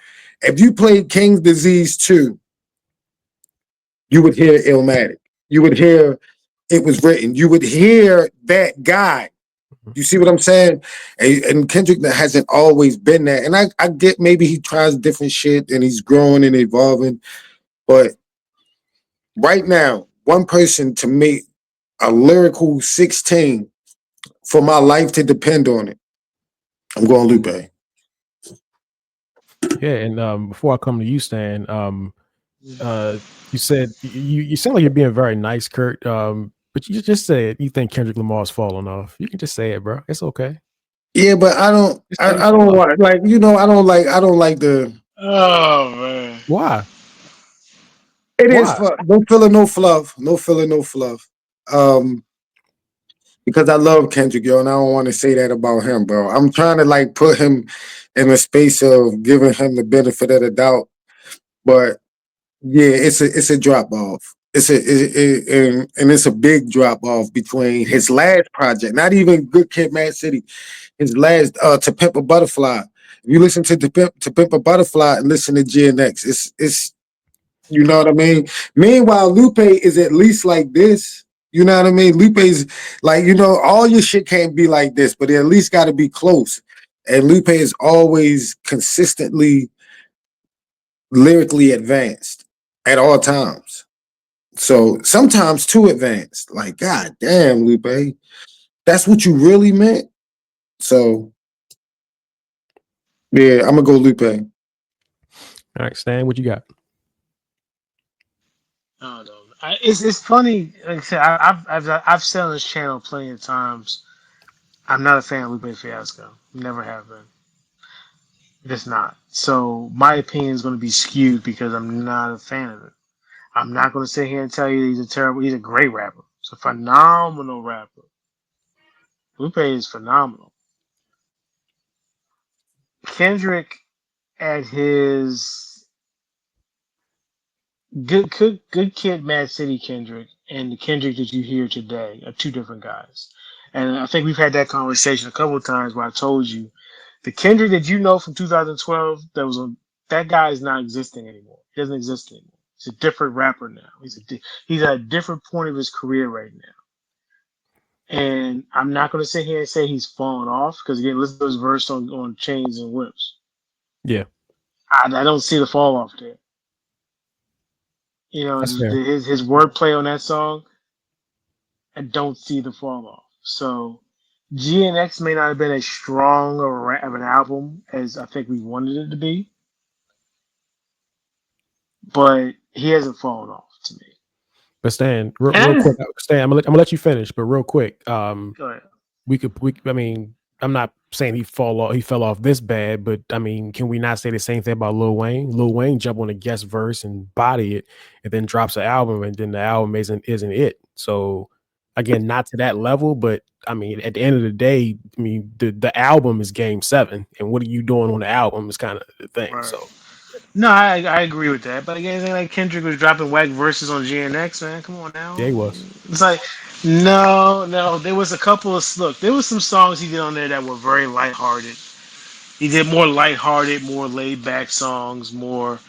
if you played King's Disease 2, you would hear Illmatic. You would hear It Was Written. You would hear that guy. You see what I'm saying? And Kendrick hasn't always been that. And I get maybe he tries different shit and he's growing and evolving. But right now, one person to make a lyrical 16 for my life to depend on it, I'm going Lupe. Yeah, and before I come to you, Stan, you said you sound like you're being very nice, Kurt. But you just said you think Kendrick Lamar's falling off. You can just say it, bro. It's okay. Yeah, but I don't want, like, you know, I don't like the. Oh man. Why? It is Why? fun. No filler, no fluff. No filler, no fluff. Um, because I love Kendrick, yo, and I don't want to say that about him, bro. I'm trying to like put him in a space of giving him the benefit of the doubt. But yeah, it's a drop off. And it's a big drop off between his last project, not even Good Kid, Mad City. His last To Pimp a Butterfly. If you listen to Pimp a Butterfly and listen to GNX, it's you know what I mean. Meanwhile, Lupe is at least like this. You know what I mean? Lupe's like, all your shit can't be like this, but it at least got to be close. And Lupe is always consistently lyrically advanced at all times. So sometimes too advanced. Like, God damn, Lupe, that's what you really meant. So yeah, I'm gonna go Lupe. All right, Stan, what you got? I don't know. It's funny. Like I said, I've said on this channel plenty of times. I'm not a fan of Lupe Fiasco. Never have been. Just not. So my opinion is going to be skewed because I'm not a fan of it. I'm not going to sit here and tell you he's a great rapper. He's a phenomenal rapper. Lupe is phenomenal. Kendrick at his good kid, Mad City Kendrick, and the Kendrick that you hear today are two different guys. And I think we've had that conversation a couple of times where I told you the Kendrick that you know from 2012 that guy is not existing anymore. He doesn't exist anymore. He's a different rapper now. He's at a different point of his career right now. And I'm not going to sit here and say he's fallen off because again, listen to his verse on Chains and Whips. Yeah, I don't see the fall off there. that's fair. His wordplay on that song, I don't see the fall off. So GNX may not have been as strong of an album as I think we wanted it to be, but he hasn't fallen off to me. But Stan, real quick, Stan, I'm gonna let you finish, but real quick, Go ahead. I mean, I'm not saying he fell off this bad, but I mean, can we not say the same thing about Lil Wayne? Lil Wayne jump on a guest verse and body it, and then drops an album, and then the album isn't it. So again, not to that level, but I mean, at the end of the day, I mean, the album is Game 7, and what are you doing on the album is kind of the thing. Right. So No, I agree with that. But again, it's like Kendrick was dropping whack verses on GNX, man. Come on now. yeah, he was. It's like, no. There was a couple of there was some songs he did on there that were very lighthearted. He did more lighthearted, more laid back songs, more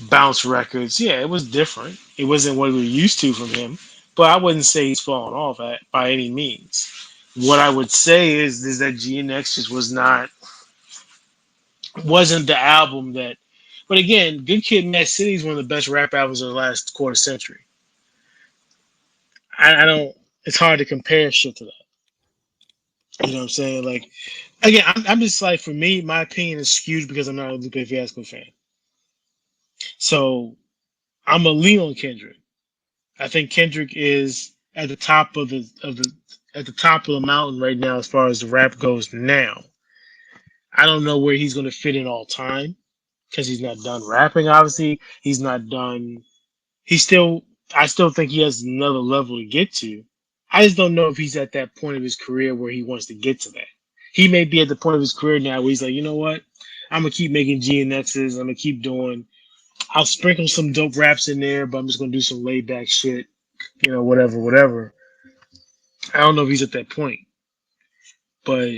bounce records. Yeah, it was different. It wasn't what we were used to from him. But I wouldn't say he's fallen off by any means. What I would say is that GNX just wasn't the album that. But again, Good Kid, Mad City is one of the best rap albums of the last quarter century. I don't. It's hard to compare shit to that. You know what I'm saying? Like, again, I'm just like, for me, my opinion is skewed because I'm not a Lupe Fiasco fan. So I'm a lean on Kendrick. I think Kendrick is at the top at the top of the mountain right now as far as the rap goes now. I don't know where he's going to fit in all time because he's not done rapping. Obviously, he's not done. He's still. I still think he has another level to get to. I just don't know if he's at that point of his career where he wants to get to that. He may be at the point of his career now where he's like, you know what? I'm gonna keep making GNXs. I'm gonna keep doing. I'll sprinkle some dope raps in there, but I'm just gonna do some laid back shit. Whatever. I don't know if he's at that point, but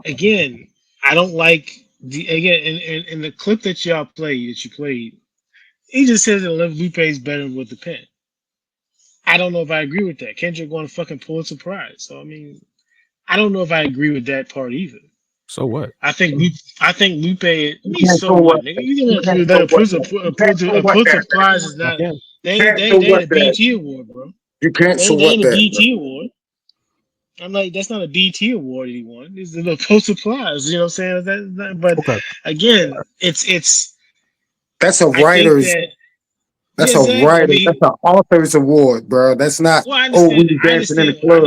again, I don't like in the clip that you played. He just says that Lupe is better with the pen. I don't know if I agree with that. Kendrick won a fucking Pulitzer Prize, so I mean, I don't know if I agree with that part either. So what? I think Lupe. Me, can't so so what, what nigga? that. You You know can't that so a what Pulitzer, that. You can't so A what Pulitzer that. Prize is You not. can. You can't so They ain't what a that. BT award, bro. You can't so They what ain't a that, bro. BT award. I'm like, that's not a BT award he won. This is a Pulitzer Prize. You know what I'm saying? But Okay. again, it's. That's a I think writer's. that yeah, That's a exactly. I writer. mean, That's an author's award, bro. That's not. well, I Oh, we understand. was dancing in the I club,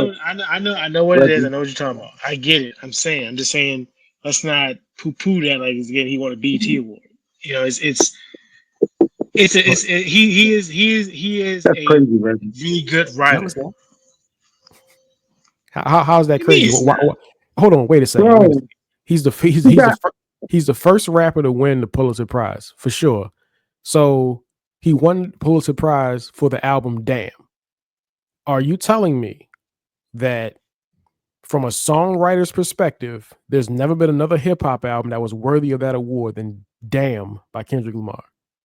know. I know what it is. I Reggie. know what you're talking about. I get it. I'm just saying. Let's not poo-poo that. Like again, he won a BT award. You know, He is That's a crazy, Reggie. really good No, writer. it's not. How's that You mean crazy? it's not? Hold on, wait a second. Wait a Bro, second. He's the he got he's the first rapper to win the Pulitzer Prize for sure. So he won the Pulitzer Prize for the album Damn. Are you telling me that from a songwriter's perspective, there's never been another hip hop album that was worthy of that award than Damn by Kendrick Lamar?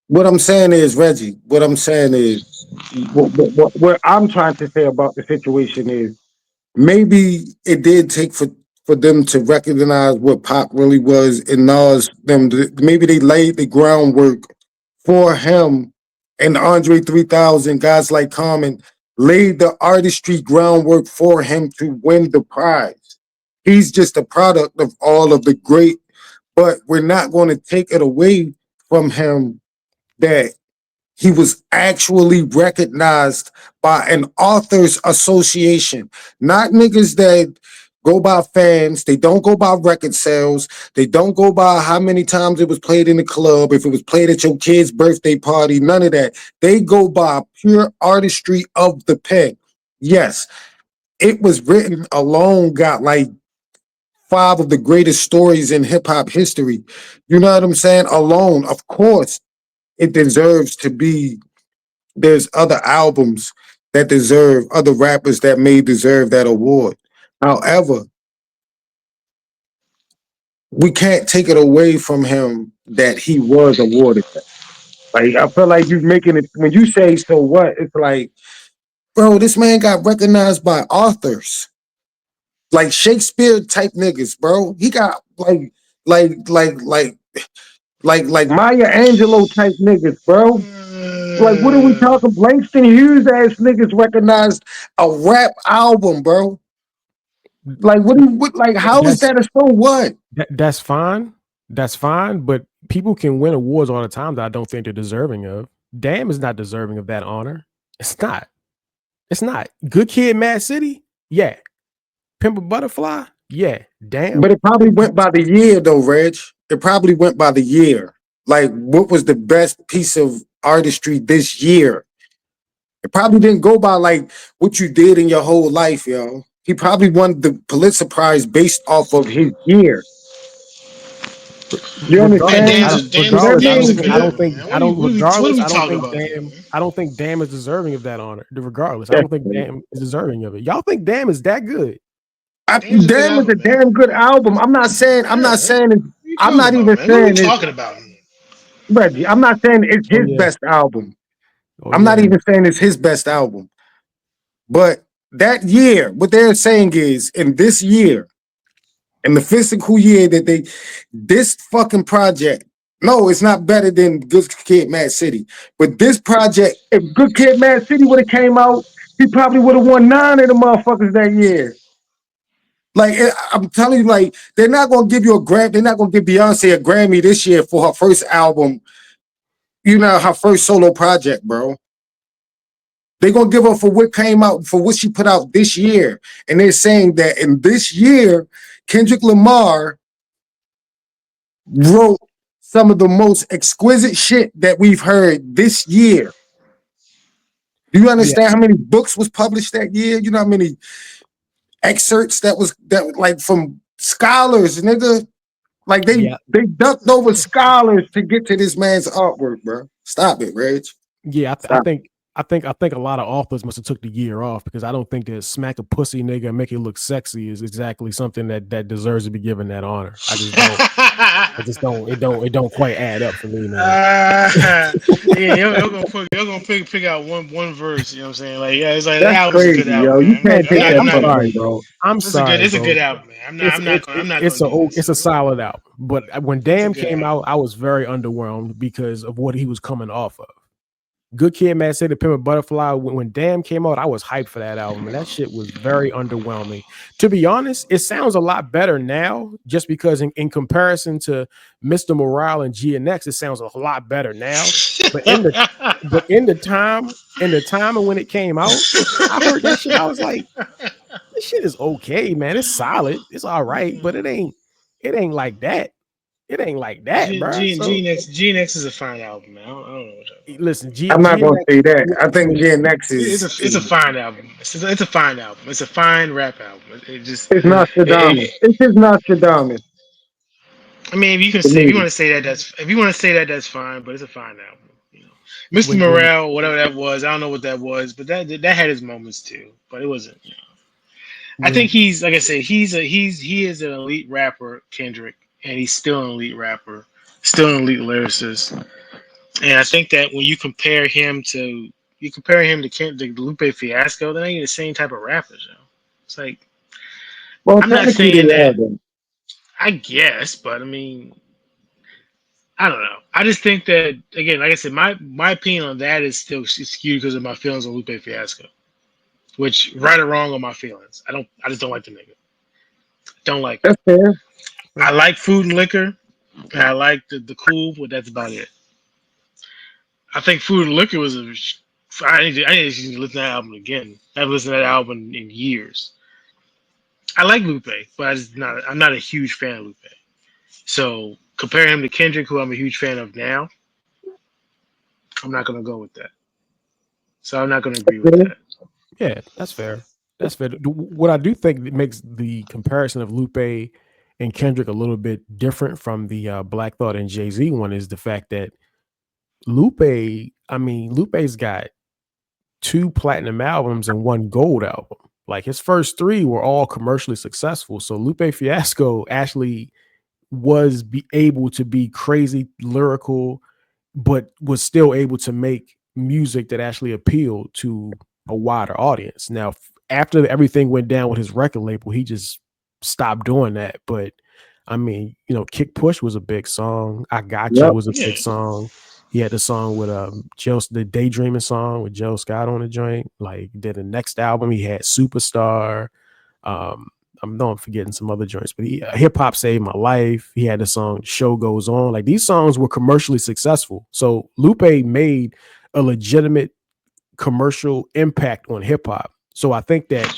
what I'm saying is, Reggie, what I'm saying is, what I'm trying to say about the situation is, maybe it did take for them to recognize what pop really was, and Nas maybe they laid the groundwork for him, and Andre 3000, guys like Common laid the artistry groundwork for him to win the prize. He's just a product of all of the great, but we're not going to take it away from him that he was actually recognized by an authors association, not niggas that go by fans. They don't go by record sales. They don't go by how many times it was played in the club, if it was played at your kid's birthday party, none of that. They go by pure artistry of the pen. Yes, it was written alone, got like 5 of the greatest stories in hip hop history. You know what I'm saying? Alone, of course, it deserves to be. There's other albums that deserve, other rappers that may deserve that award. However, we can't take it away from him that he was awarded that. Like, I feel like you're making it, when you say so what, it's like, bro, this man got recognized by authors, like Shakespeare type niggas, bro. He got like, like, like, like Maya Angelou type niggas, bro. Like, what are we Uh, talking? Langston Hughes ass niggas recognized a rap album, bro. Like, like, how is That's that a so what? that's fine. That's fine, but people can win awards all the time that I don't think they're deserving of. Damn is not deserving of that honor. It's not. It's not. Good Kid, Mad City, yeah. Pimp a Butterfly, yeah. But Damn. it probably went by the year, though, Reg. It probably went by the year. Like, what was the best piece of artistry this year? It probably didn't go by like what you did in your whole life, yo. He probably won the Pulitzer Prize based off of his year. You man, Regardless, understand? I don't. So that Regardless, Damn's a means good album, man. What are Regardless, we I don't talking think about here, Damn. man? I don't think Damn is deserving of that honor. Regardless, I that's don't think Damn is deserving of it. Y'all think Damn is that good? Damn's a good Damn is a album, man. damn good album. I'm Yeah, not man. saying What are you I'm talking not about, even man? What are we saying it's talking about? Reggie. I'm not saying it's Oh his yeah. best album. Oh I'm not yeah. even saying it's his best album. But that year, what they're saying is in this year, in the physical year that this fucking project, no, it's not better than Good Kid, Mad City. But this project, if Good Kid, Mad City would have came out, he probably would have won 9 of the motherfuckers that year. Like, I'm telling you, like, they're not gonna give you a Grammy. They're not gonna give Beyonce a Grammy this year for her first album. You know, her first solo project, bro. They're gonna give her for what came out, for what she put out this year. And they're saying that in this year, Kendrick Lamar wrote some of the most exquisite shit that we've heard this year. Do you Yeah. understand how many books was published that year? You know how many excerpts that like from scholars, nigga. Like Yeah. they ducked over scholars to get to this man's artwork, bro. Stop it, Reg. Yeah. Stop. I think a lot of authors must have took the year off because I don't think that smack a pussy nigga and make it look sexy is exactly something that deserves to be given that honor. I just don't. I just don't. It don't quite add up for me, man. Yeah, you're gonna pick out one verse. You know what I'm saying? Like, yeah, it's like the That's album's a good crazy, yo. album, You man. can't take that I'm not from gonna. him, bro. I'm sorry, It's a bro. good album, man. I'm not It's gonna do this. it's a solid album. But when It's a Damn good came album. out, I was very underwhelmed because of what he was coming off of. Good Kid, Mad City, Pimp a Butterfly. When Damn came out, I was hyped for that album, and that shit was very underwhelming. To be honest, it sounds a lot better now, just because in comparison to Mr. Morale and GNX, it sounds a lot better now. But in the time of when it came out, I heard that shit. I was like, this shit is okay, man. It's solid. It's all right, but it ain't like that. It ain't like that, bro. So GNX is a fine album, man. I don't know what y'all. listen, I'm not gonna say GNX. that. I think GNX It's a fine album. It's a fine album. It's a fine rap album. It just it's Nostradamus. it, It's just Nostradamus I mean, if you can to say if you me. want to say that that's fine. But it's a fine album. You know, Mr. when Morale, whatever that was, I don't know what that was, but that had his moments too. But it wasn't. You know. I think when he's like I said, he is an elite rapper, Kendrick, and he's still an elite rapper, still an elite lyricist. And I think that when you compare him to Lupe Fiasco, they ain't the same type of rappers. You know? It's like Well, I'm not technically they saying are that. them. I guess, but I mean, I don't know. I just think that again, like I said, my opinion on that is still skewed because of my feelings on Lupe Fiasco. Which right or wrong on my feelings. I just don't like the nigga. Don't like him. That's fair. I like Food and Liquor, and I like the Cool, but that's about it. I think Food and Liquor was a. I need to listen to that album again. I haven't listened to that album in years. I like Lupe, but I'm not a huge fan of Lupe. So compare him to Kendrick, who I'm a huge fan of now. I'm not gonna go with that. So I'm not gonna agree with that. yeah, that's fair. That's fair. What I do think that makes the comparison of Lupe and Kendrick a little bit different from the Black Thought and Jay-Z one is the fact that Lupe's got 2 platinum albums and 1 gold album. Like his first 3 were all commercially successful. So Lupe Fiasco actually was able to be crazy lyrical, but was still able to make music that actually appealed to a wider audience. Now, after everything went down with his record label, he just stopped doing that. But I mean, Kick Push was a big song. I Gotcha Yep. was a Yeah. big song. He had the song with the Daydreaming song with Joe Scott on the joint. Like did the next album, he had Superstar. I'm forgetting some other joints, but Hip Hop Saved My Life. He had the song Show Goes On. Like these songs were commercially successful. So Lupe made a legitimate commercial impact on hip hop. So I think that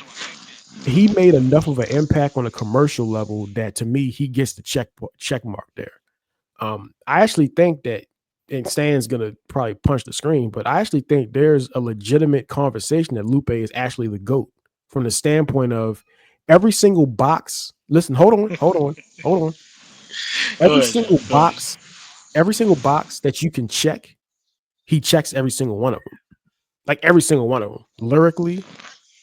he made enough of an impact on a commercial level that to me he gets the check mark there. I actually think that, and Stan's gonna probably punch the screen, but I actually think there's a legitimate conversation that Lupe is actually the GOAT from the standpoint of every single box. Listen, hold on. Go ahead, John. Go ahead. Every single box that you can check, he checks every single one of them. Like every single one of them. Lyrically,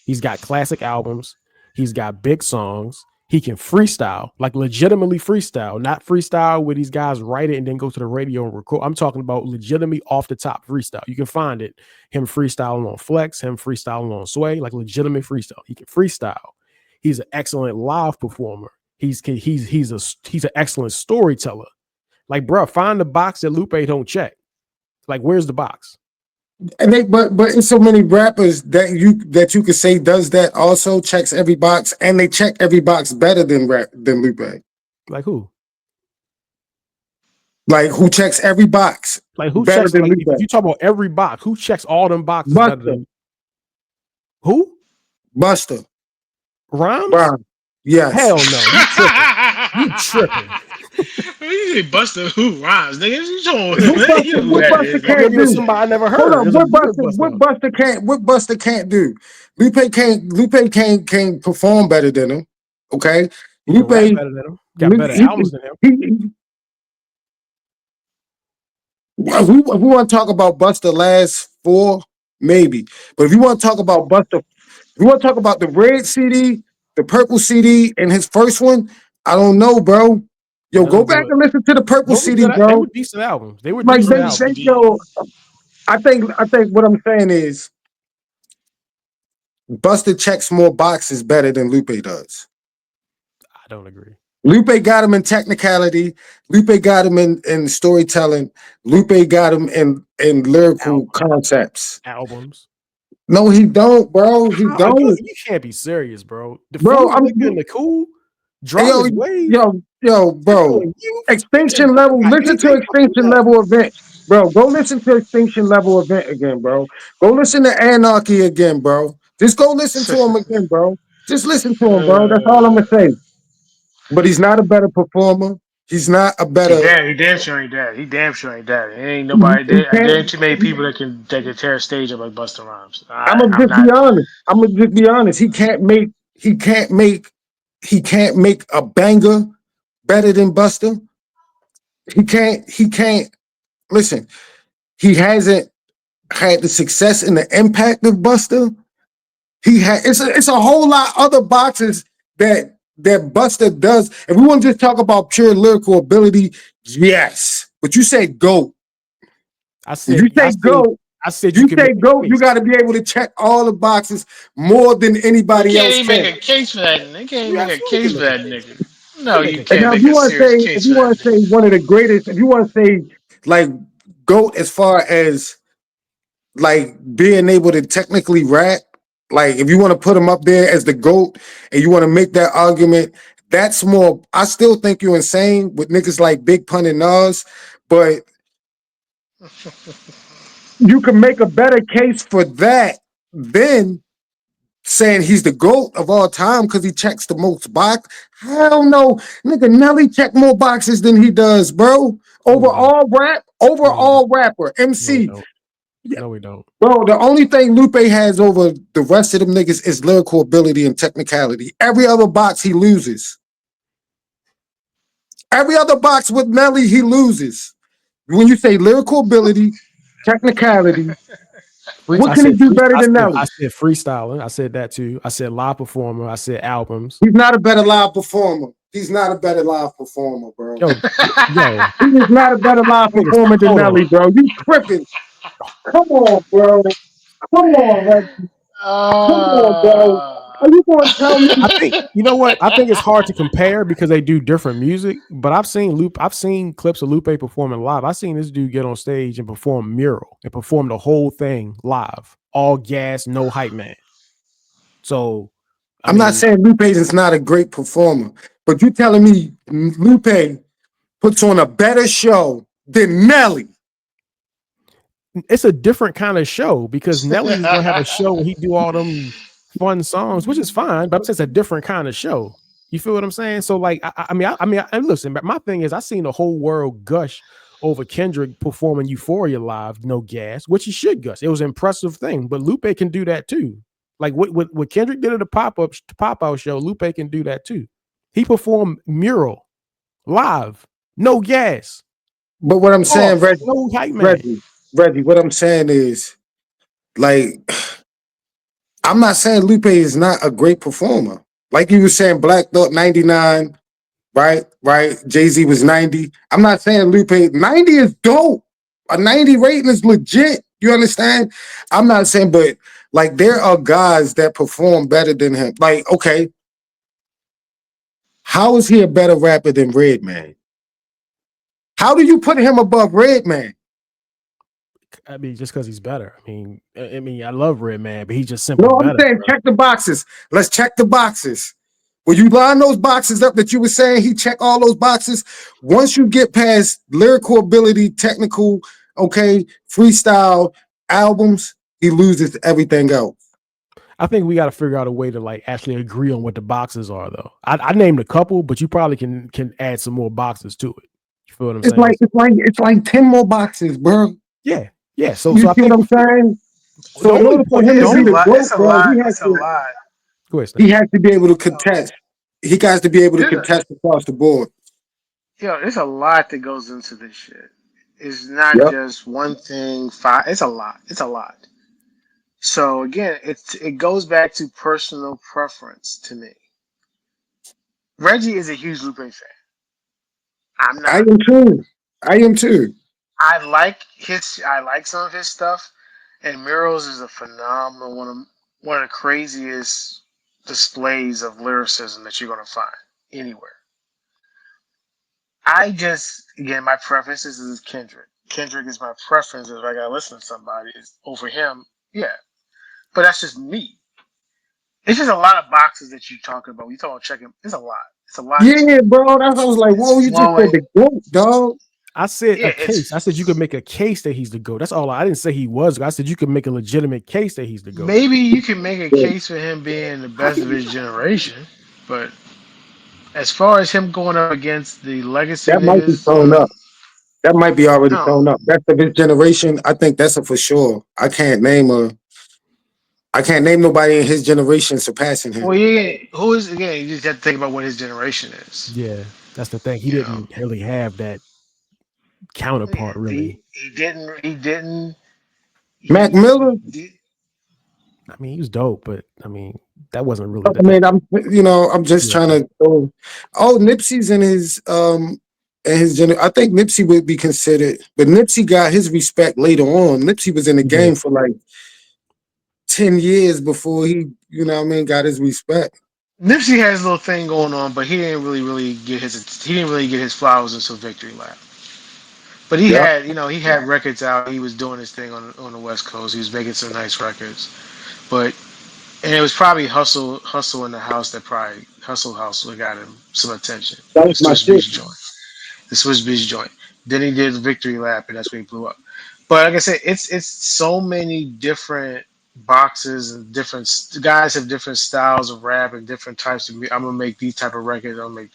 he's got classic albums. He's got big songs. He can freestyle, like legitimately freestyle, not freestyle where these guys write it and then go to the radio and record. I'm talking about legitimately off the top freestyle. You can find it. Him freestyling on Flex, him freestyling on Sway, like legitimate freestyle. He can freestyle. He's an excellent live performer. He's an excellent storyteller. Like, bro, find the box that Lupe don't check. Like, where's the box? And but it's so many rappers that you could say does that also, checks every box, and they check every box better than Lupe. Like who? Like who checks every box? Like who better checks? than Like, Lupe? if you talk about every box, who checks all them boxes Buster. better than who? Buster. Rhymes? Yes. Hell no. You tripping. You say Buster who rhymes, nigga? You talking What Buster can't do? Somebody I never heard. Hold on. What Buster can't do? Lupe can't perform better than him. Okay. He can rap better than him. Got better albums than him. If we want to talk about Buster last 4, maybe. But if you want to talk about Buster, if you want to talk about the red CD, the purple CD, and his first one, I don't know, bro. Yo, go back and listen to the purple CD, bro. They were decent albums. They were like decent albums. yo, I think what I'm saying is Buster checks more boxes better than Lupe does. I don't agree. Lupe got him in technicality. Lupe got him in storytelling. Lupe got him in lyrical concepts. Albums. No, he don't, bro. He don't. You can't be serious, bro. I'm in the cool. Yo, bro. Extinction Level. Listen to Extinction Level Event, bro. Go listen to Extinction Level Event again, bro. Go listen to Anarchy again, bro. Just go listen to him again, bro. Just listen to him, bro. That's all I'm gonna say. But he's not a better performer. He's not a He better. damn sure ain't that. He damn sure ain't that. There ain't He nobody. There ain't can't. too many people that can tear a stage up like Busta Rhymes. I'm gonna I'm just be not. honest. I'm gonna just be honest. He can't make. He can't make. He can't make a banger better than Busta. He can't. He can't. Listen. He hasn't had the success and the impact of Busta. He had. It's a whole lot other boxes that Busta does. If we want to just talk about pure lyrical ability, yes. But you say GOAT. I If you said, I say said, GOAT, I said you you can say make a GOAT, you case. got to be able to check all the boxes more than You anybody can't else even can. make a case for that. You can't even You make a absolutely case can for make a that case. nigga. You No, can make you a And case. can't now, make a serious if case you for that want to say nigga. one of the greatest, if you want to say like GOAT as far as like being able to technically rap, like if you want to put him up there as the GOAT and you want to make that argument, that's more. I still think you're insane with niggas like Big Pun and Nas, but you can make a better case for that than saying he's the GOAT of all time because he checks the most box. Hell no. Nigga, Nelly check more boxes than he does, bro. No, we don't. Overall rap, No, we don't. overall rapper, No, we MC. don't. Yeah, No, we don't. bro, the only thing Lupe has over the rest of them niggas is lyrical ability and technicality. Every other box he loses. Every other box with Nelly, he loses. When you say lyrical ability, technicality, what I can he said do free, better than I Nelly? said freestyling. I said that too. I said live performer. I said albums. He's not a better live performer. He's not a better live performer, bro. Yo, yo, He is not a better live niggas, performer than hold on. Nelly, bro. You tripping. Come on, bro. Come on, Reggie. Come on, bro. Are you going to tell me? I think you know what? I think it's hard to compare because they do different music. But I've seen clips of Lupe performing live. I've seen this dude get on stage and perform Mural and perform the whole thing live, all gas, no hype man. So, I I'm not mean, saying Lupe is not a great performer, but you telling me Lupe puts on a better show than Nelly. it's a different kind of show because Nelly is gonna have a show where he do all them fun songs, which is fine, but it's a different kind of show. You feel what I'm saying? So, like, and listen, but my thing is, I seen the whole world gush over Kendrick performing Euphoria live, no gas, which he should gush. It was an impressive thing, but Lupe can do that too. Like what Kendrick did at the pop out show, Lupe can do that too. He performed Mural live, no gas, But what I'm saying, no hype man. Reggie, what I'm saying is, like, I'm not saying Lupe is not a great performer. Like you were saying, Black Thought 99, right? Right. Jay-Z was 90. I'm not saying Lupe 90 is dope. A 90 rating is legit. You understand? I'm not saying, but like there are guys that perform better than him. Like, okay, how is he a better rapper than Redman? How do you put him above Redman? I mean, just because he's better. I love Redman, but he's just No, simply I'm better, saying bro. check the boxes. Let's check the boxes. When you line those boxes up that you were saying, he checked all those boxes. Once you get past lyrical ability, technical, okay, freestyle, albums, he loses everything else. I think we got to figure out a way to like actually agree on what the boxes are, though. I named a couple, but you probably can add some more boxes to it. You feel what I'm saying? It's like 10 more boxes, bro. Yeah, yeah. So You I see what think I'm saying? the So in only order for point, him the to It's a be only the lot. GOAT, It's a bro, lot. It's a lot. go ahead, Steph. he has to be able to contest. He has to be able to contest across the board. Yo, there's a lot that goes into this shit. It's not Yep. just one thing. It's a lot. It's a lot. So again, it goes back to personal preference to me. Reggie is a huge Lupe fan. I'm I not. am too. I am too. I like some of his stuff, and Murals is a phenomenal one of the craziest displays of lyricism that you're gonna find anywhere. I just again my preference is Kendrick. Kendrick is my preference if I gotta listen to somebody is over him. Yeah, but that's just me. It's just a lot of boxes that you talk about. You talk about checking. It's a lot. It's a lot Yeah, to bro. That's I was like, it's whoa, you just said flowing. the GOAT, dog. I said Yeah, a case. I said you could make a case that he's the GOAT. That's all. I didn't say he was. I said you could make a legitimate case that he's the GOAT. maybe you can make a case for him being the best of his generation, but as far as him going up against the legacy That might be niggas thrown on, up. That might be already no, thrown up. That's of his generation. I think that's a for sure. I can't name nobody in his generation surpassing him. well, yeah, who is again? You just have to think about what his generation is. Yeah, that's the thing. He You know, didn't really have that counterpart, really. he didn't. Mac Miller. He, I mean, he was dope, but I mean, that wasn't really the I thing. mean, I'm just Yeah, trying to go. Oh, Nipsey's in his I think Nipsey would be considered, but Nipsey got his respect later on. Nipsey was in the he did. game for like 10 years before he, got his respect. Nipsey has a little thing going on, but he didn't really get his flowers until Victory Lap. But he Yeah. had, he had records out. He was doing his thing on the West Coast. He was making some nice records. But and it was probably Hustle in the House that probably Hustle that got him some attention. That The was my Swiss shit. Beach joint. The Swiss Beach joint. Then he did the Victory Lap, and that's when he blew up. But like I said, it's so many different boxes and different guys have different styles of rap and different types of. I'm gonna make these type of records. I'm gonna make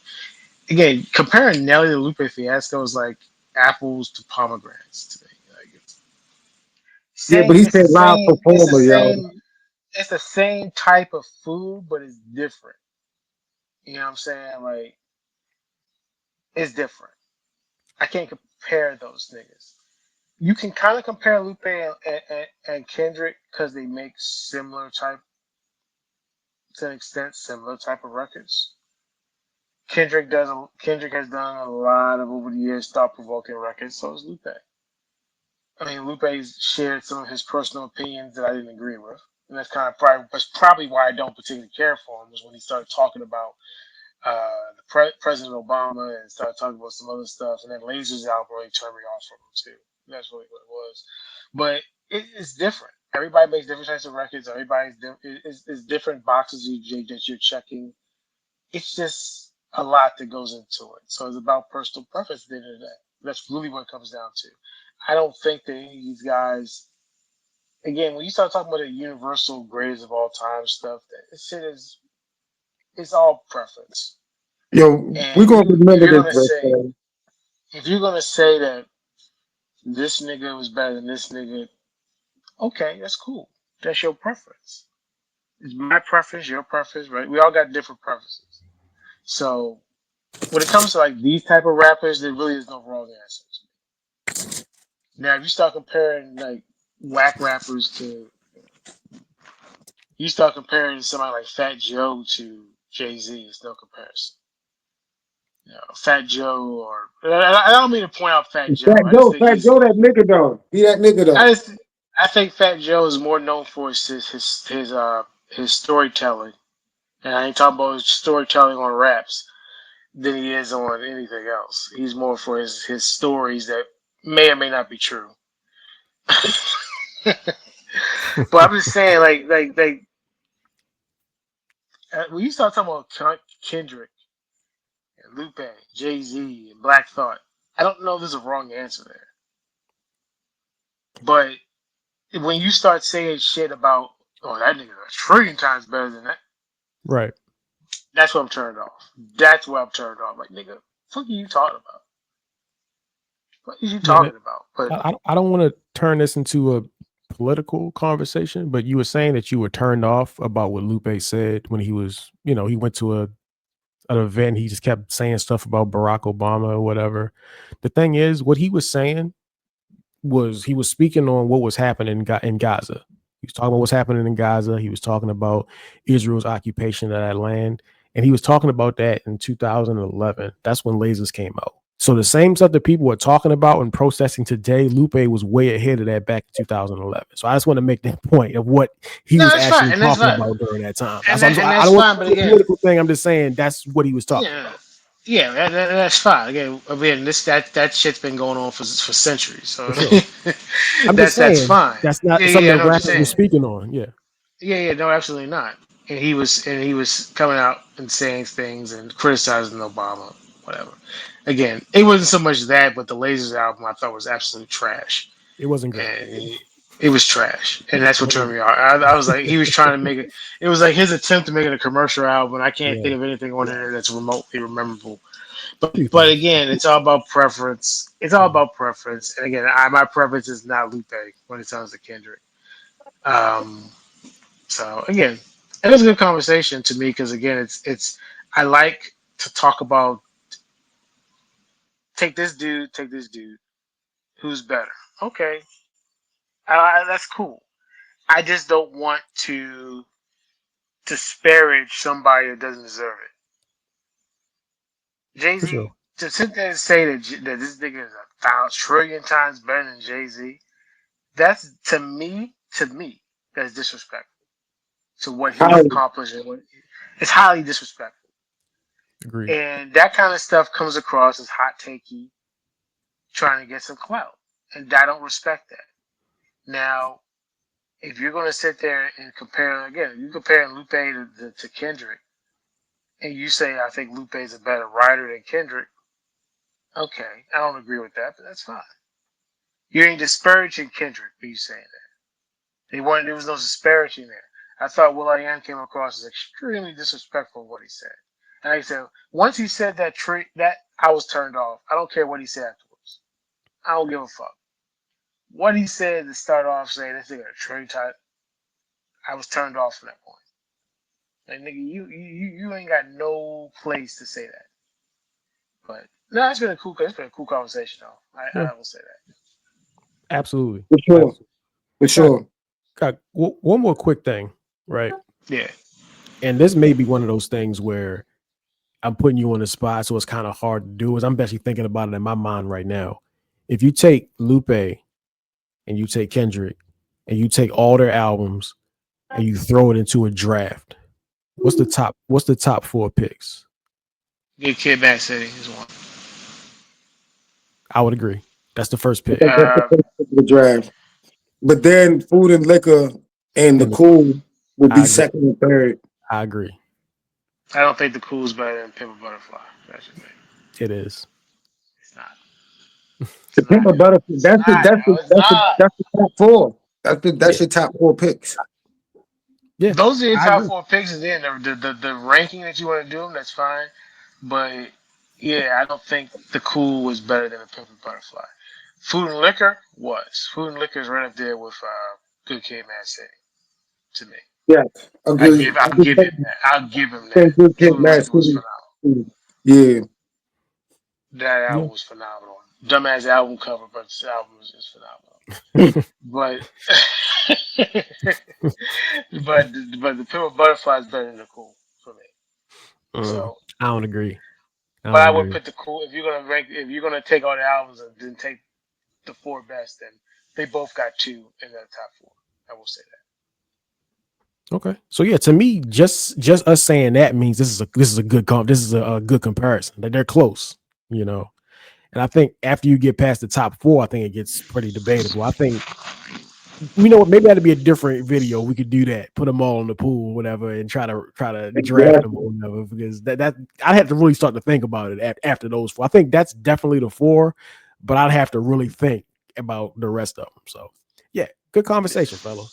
again comparing Nelly to Lupe Fiasco is like apples to pomegranates to me. Like it's Yeah, but same. he It's the said live same. It's the performer, yo. same. It's the same type of food, but it's different. You know what I'm saying? Like it's different. I can't compare those niggas. You can kind of compare Lupe and Kendrick because they make similar type, to an extent, similar type of records. Kendrick has done a lot of over the years thought provoking records. So has Lupe. I mean, Lupe's shared some of his personal opinions that I didn't agree with, and that's probably why I don't particularly care for him. Was when he started talking about President Obama and started talking about some other stuff, and then Lasers album really turned me off from him too. That's really what it was. But it's different. Everybody makes different types of records. It's different boxes that you're checking. It's just a lot that goes into it. So it's about personal preference at the end of the day. That's really what it comes down to. I don't think that any of these guys, again, when you start talking about the universal greatest of all time stuff, that shit is it's all preference. Yo, And we're gonna if remember you're this, gonna say Rick. if you're gonna say that this nigga was better than this nigga, okay, that's cool. That's your preference. It's my preference, your preference, right? We all got different preferences. So when it comes to like these type of rappers, there really is no wrong answers. Now, if you start comparing like whack rappers to, you start comparing somebody like Fat Joe to Jay Z, it's no comparison. Fat Joe, or I don't mean to point out Fat Joe. I just think Fat Joe, that nigga though. He that nigga I though. just, I think Fat Joe is more known for his storytelling, and I ain't talking about his storytelling on raps than he is on anything else. He's more for his stories that may or may not be true. But I'm just saying, when you start talking about Kendrick and Lupe, Jay Z, and Black Thought, I don't know if there's a wrong answer there. But when you start saying shit about, oh, that nigga a trillion times better than that, Right. that's what I'm turned off. That's what I'm turned off. Like, nigga, what are you talking about? What are you Yeah. talking about? But I don't want to turn this into a political conversation, but you were saying that you were turned off about what Lupe said when he was, he went to an event. He just kept saying stuff about Barack Obama or whatever. The thing is, what he was saying was he was speaking on what was happening in Gaza. He was talking about what's happening in Gaza. He was talking about Israel's occupation of that land. And he was talking about that in 2011. That's when Lasers came out. So the same stuff that people are talking about and protesting today, Lupe was way ahead of that back in 2011. So I just want to make that point of what he no, was that's fine, actually and that's talking fine, about during that time. and I that's don't want fine. to But do a again, political thing. I'm just saying that's what he was talking yeah, about. yeah, that's fine. Again, that shit's been going on for centuries. For So sure. I'm just that's saying fine. that's not something Yeah, I that know what you're rappers were saying. speaking on. Yeah. Yeah, no, absolutely not. And he was coming out and saying things and criticizing Obama, whatever. Again, it wasn't so much that, but the Lasers album I thought was absolute trash. It wasn't great. And It was trash, and that's what turned me off. I was like, he was trying to make it. It was like his attempt to make it a commercial album. I can't think of anything on there that's remotely memorable. But again, it's all about preference. It's all about preference. And again, my preference is not Lupe when it comes to Kendrick. Um, so again, it was a good conversation to me because again, it's I like to talk about take this dude, who's better. Okay, that's cool. I just don't want to disparage somebody that doesn't deserve it. Jay For Z, sure. to sit there and say that this nigga is 1,000,000,000,000 times better than Jay Z, that's to me, that's disrespectful to what he's How accomplished. It's highly disrespectful. Agreed. And that kind of stuff comes across as hot takey, trying to get some clout. And I don't respect that. Now, if you're going to sit there and compare, again, if you compare Lupe to Kendrick, and you say, I think Lupe is a better writer than Kendrick, okay, I don't agree with that, but that's fine. You ain't disparaging Kendrick, but you saying that. There was no disparaging there. I thought will.i.am came across as extremely disrespectful of what he said. And like I said, once he said that I was turned off. I don't care what he said afterwards. I don't give a fuck. What he said to start off saying this nigga a tree type, I was turned off from that point. Like nigga, you ain't got no place to say that. But no, it's been a cool conversation though. Yeah. I will say that. Absolutely. for sure, for sure. Got one more quick thing, right? Yeah. And this may be one of those things where I'm putting you on the spot, so it's kind of hard to do. Is I'm actually thinking about it in my mind right now. If you take Lupe and you take Kendrick and you take all their albums and you throw it into a draft, what's the top 4 picks? Good Kid, Mad City is one. I would agree. That's the first pick. That's the Uh, first pick of the draft. But then Food and Liquor and the And Cool would be I agree. second and third. I agree. I don't think the Cool's better than Pimp a Butterfly. That's the thing. It is. It's not. The It's not. Pimp a Butterfly. It's not. No, it's not. That's the top four. That's Yeah. your top 4 picks. Yeah. Those are your I top agree. 4 picks, and then the ranking that you want to do them, that's fine. But yeah, I don't think the Cool was better than the Pimp a Butterfly. Food and Liquor was. Food and Liquor is right up there with Good Kid, Mad City. To me, Yeah, agree. I'll give him that. I'll give him that. Good Kid, Food and Mad Liquor was City. phenomenal. Yeah, That Yeah. album was phenomenal. Dumbass album cover, but this album is just phenomenal. But but the Pimp a Butterfly is better than the Cool for me. So, I don't agree. but I would put the Cool if you're gonna take all the albums and then take the 4 best, then they both got 2 in the top 4. I will say that. Okay. So yeah, to me, just us saying that means this is a good good comparison. That they're close, you know. And I think after you get past the top 4, I think it gets pretty debatable. I think maybe that'd be a different video. We could do that, put them all in the pool, whatever, and try to draft them or whatever. Because that I'd have to really start to think about it after those 4. I think that's definitely the 4, but I'd have to really think about the rest of them. So yeah, good conversation, fellas.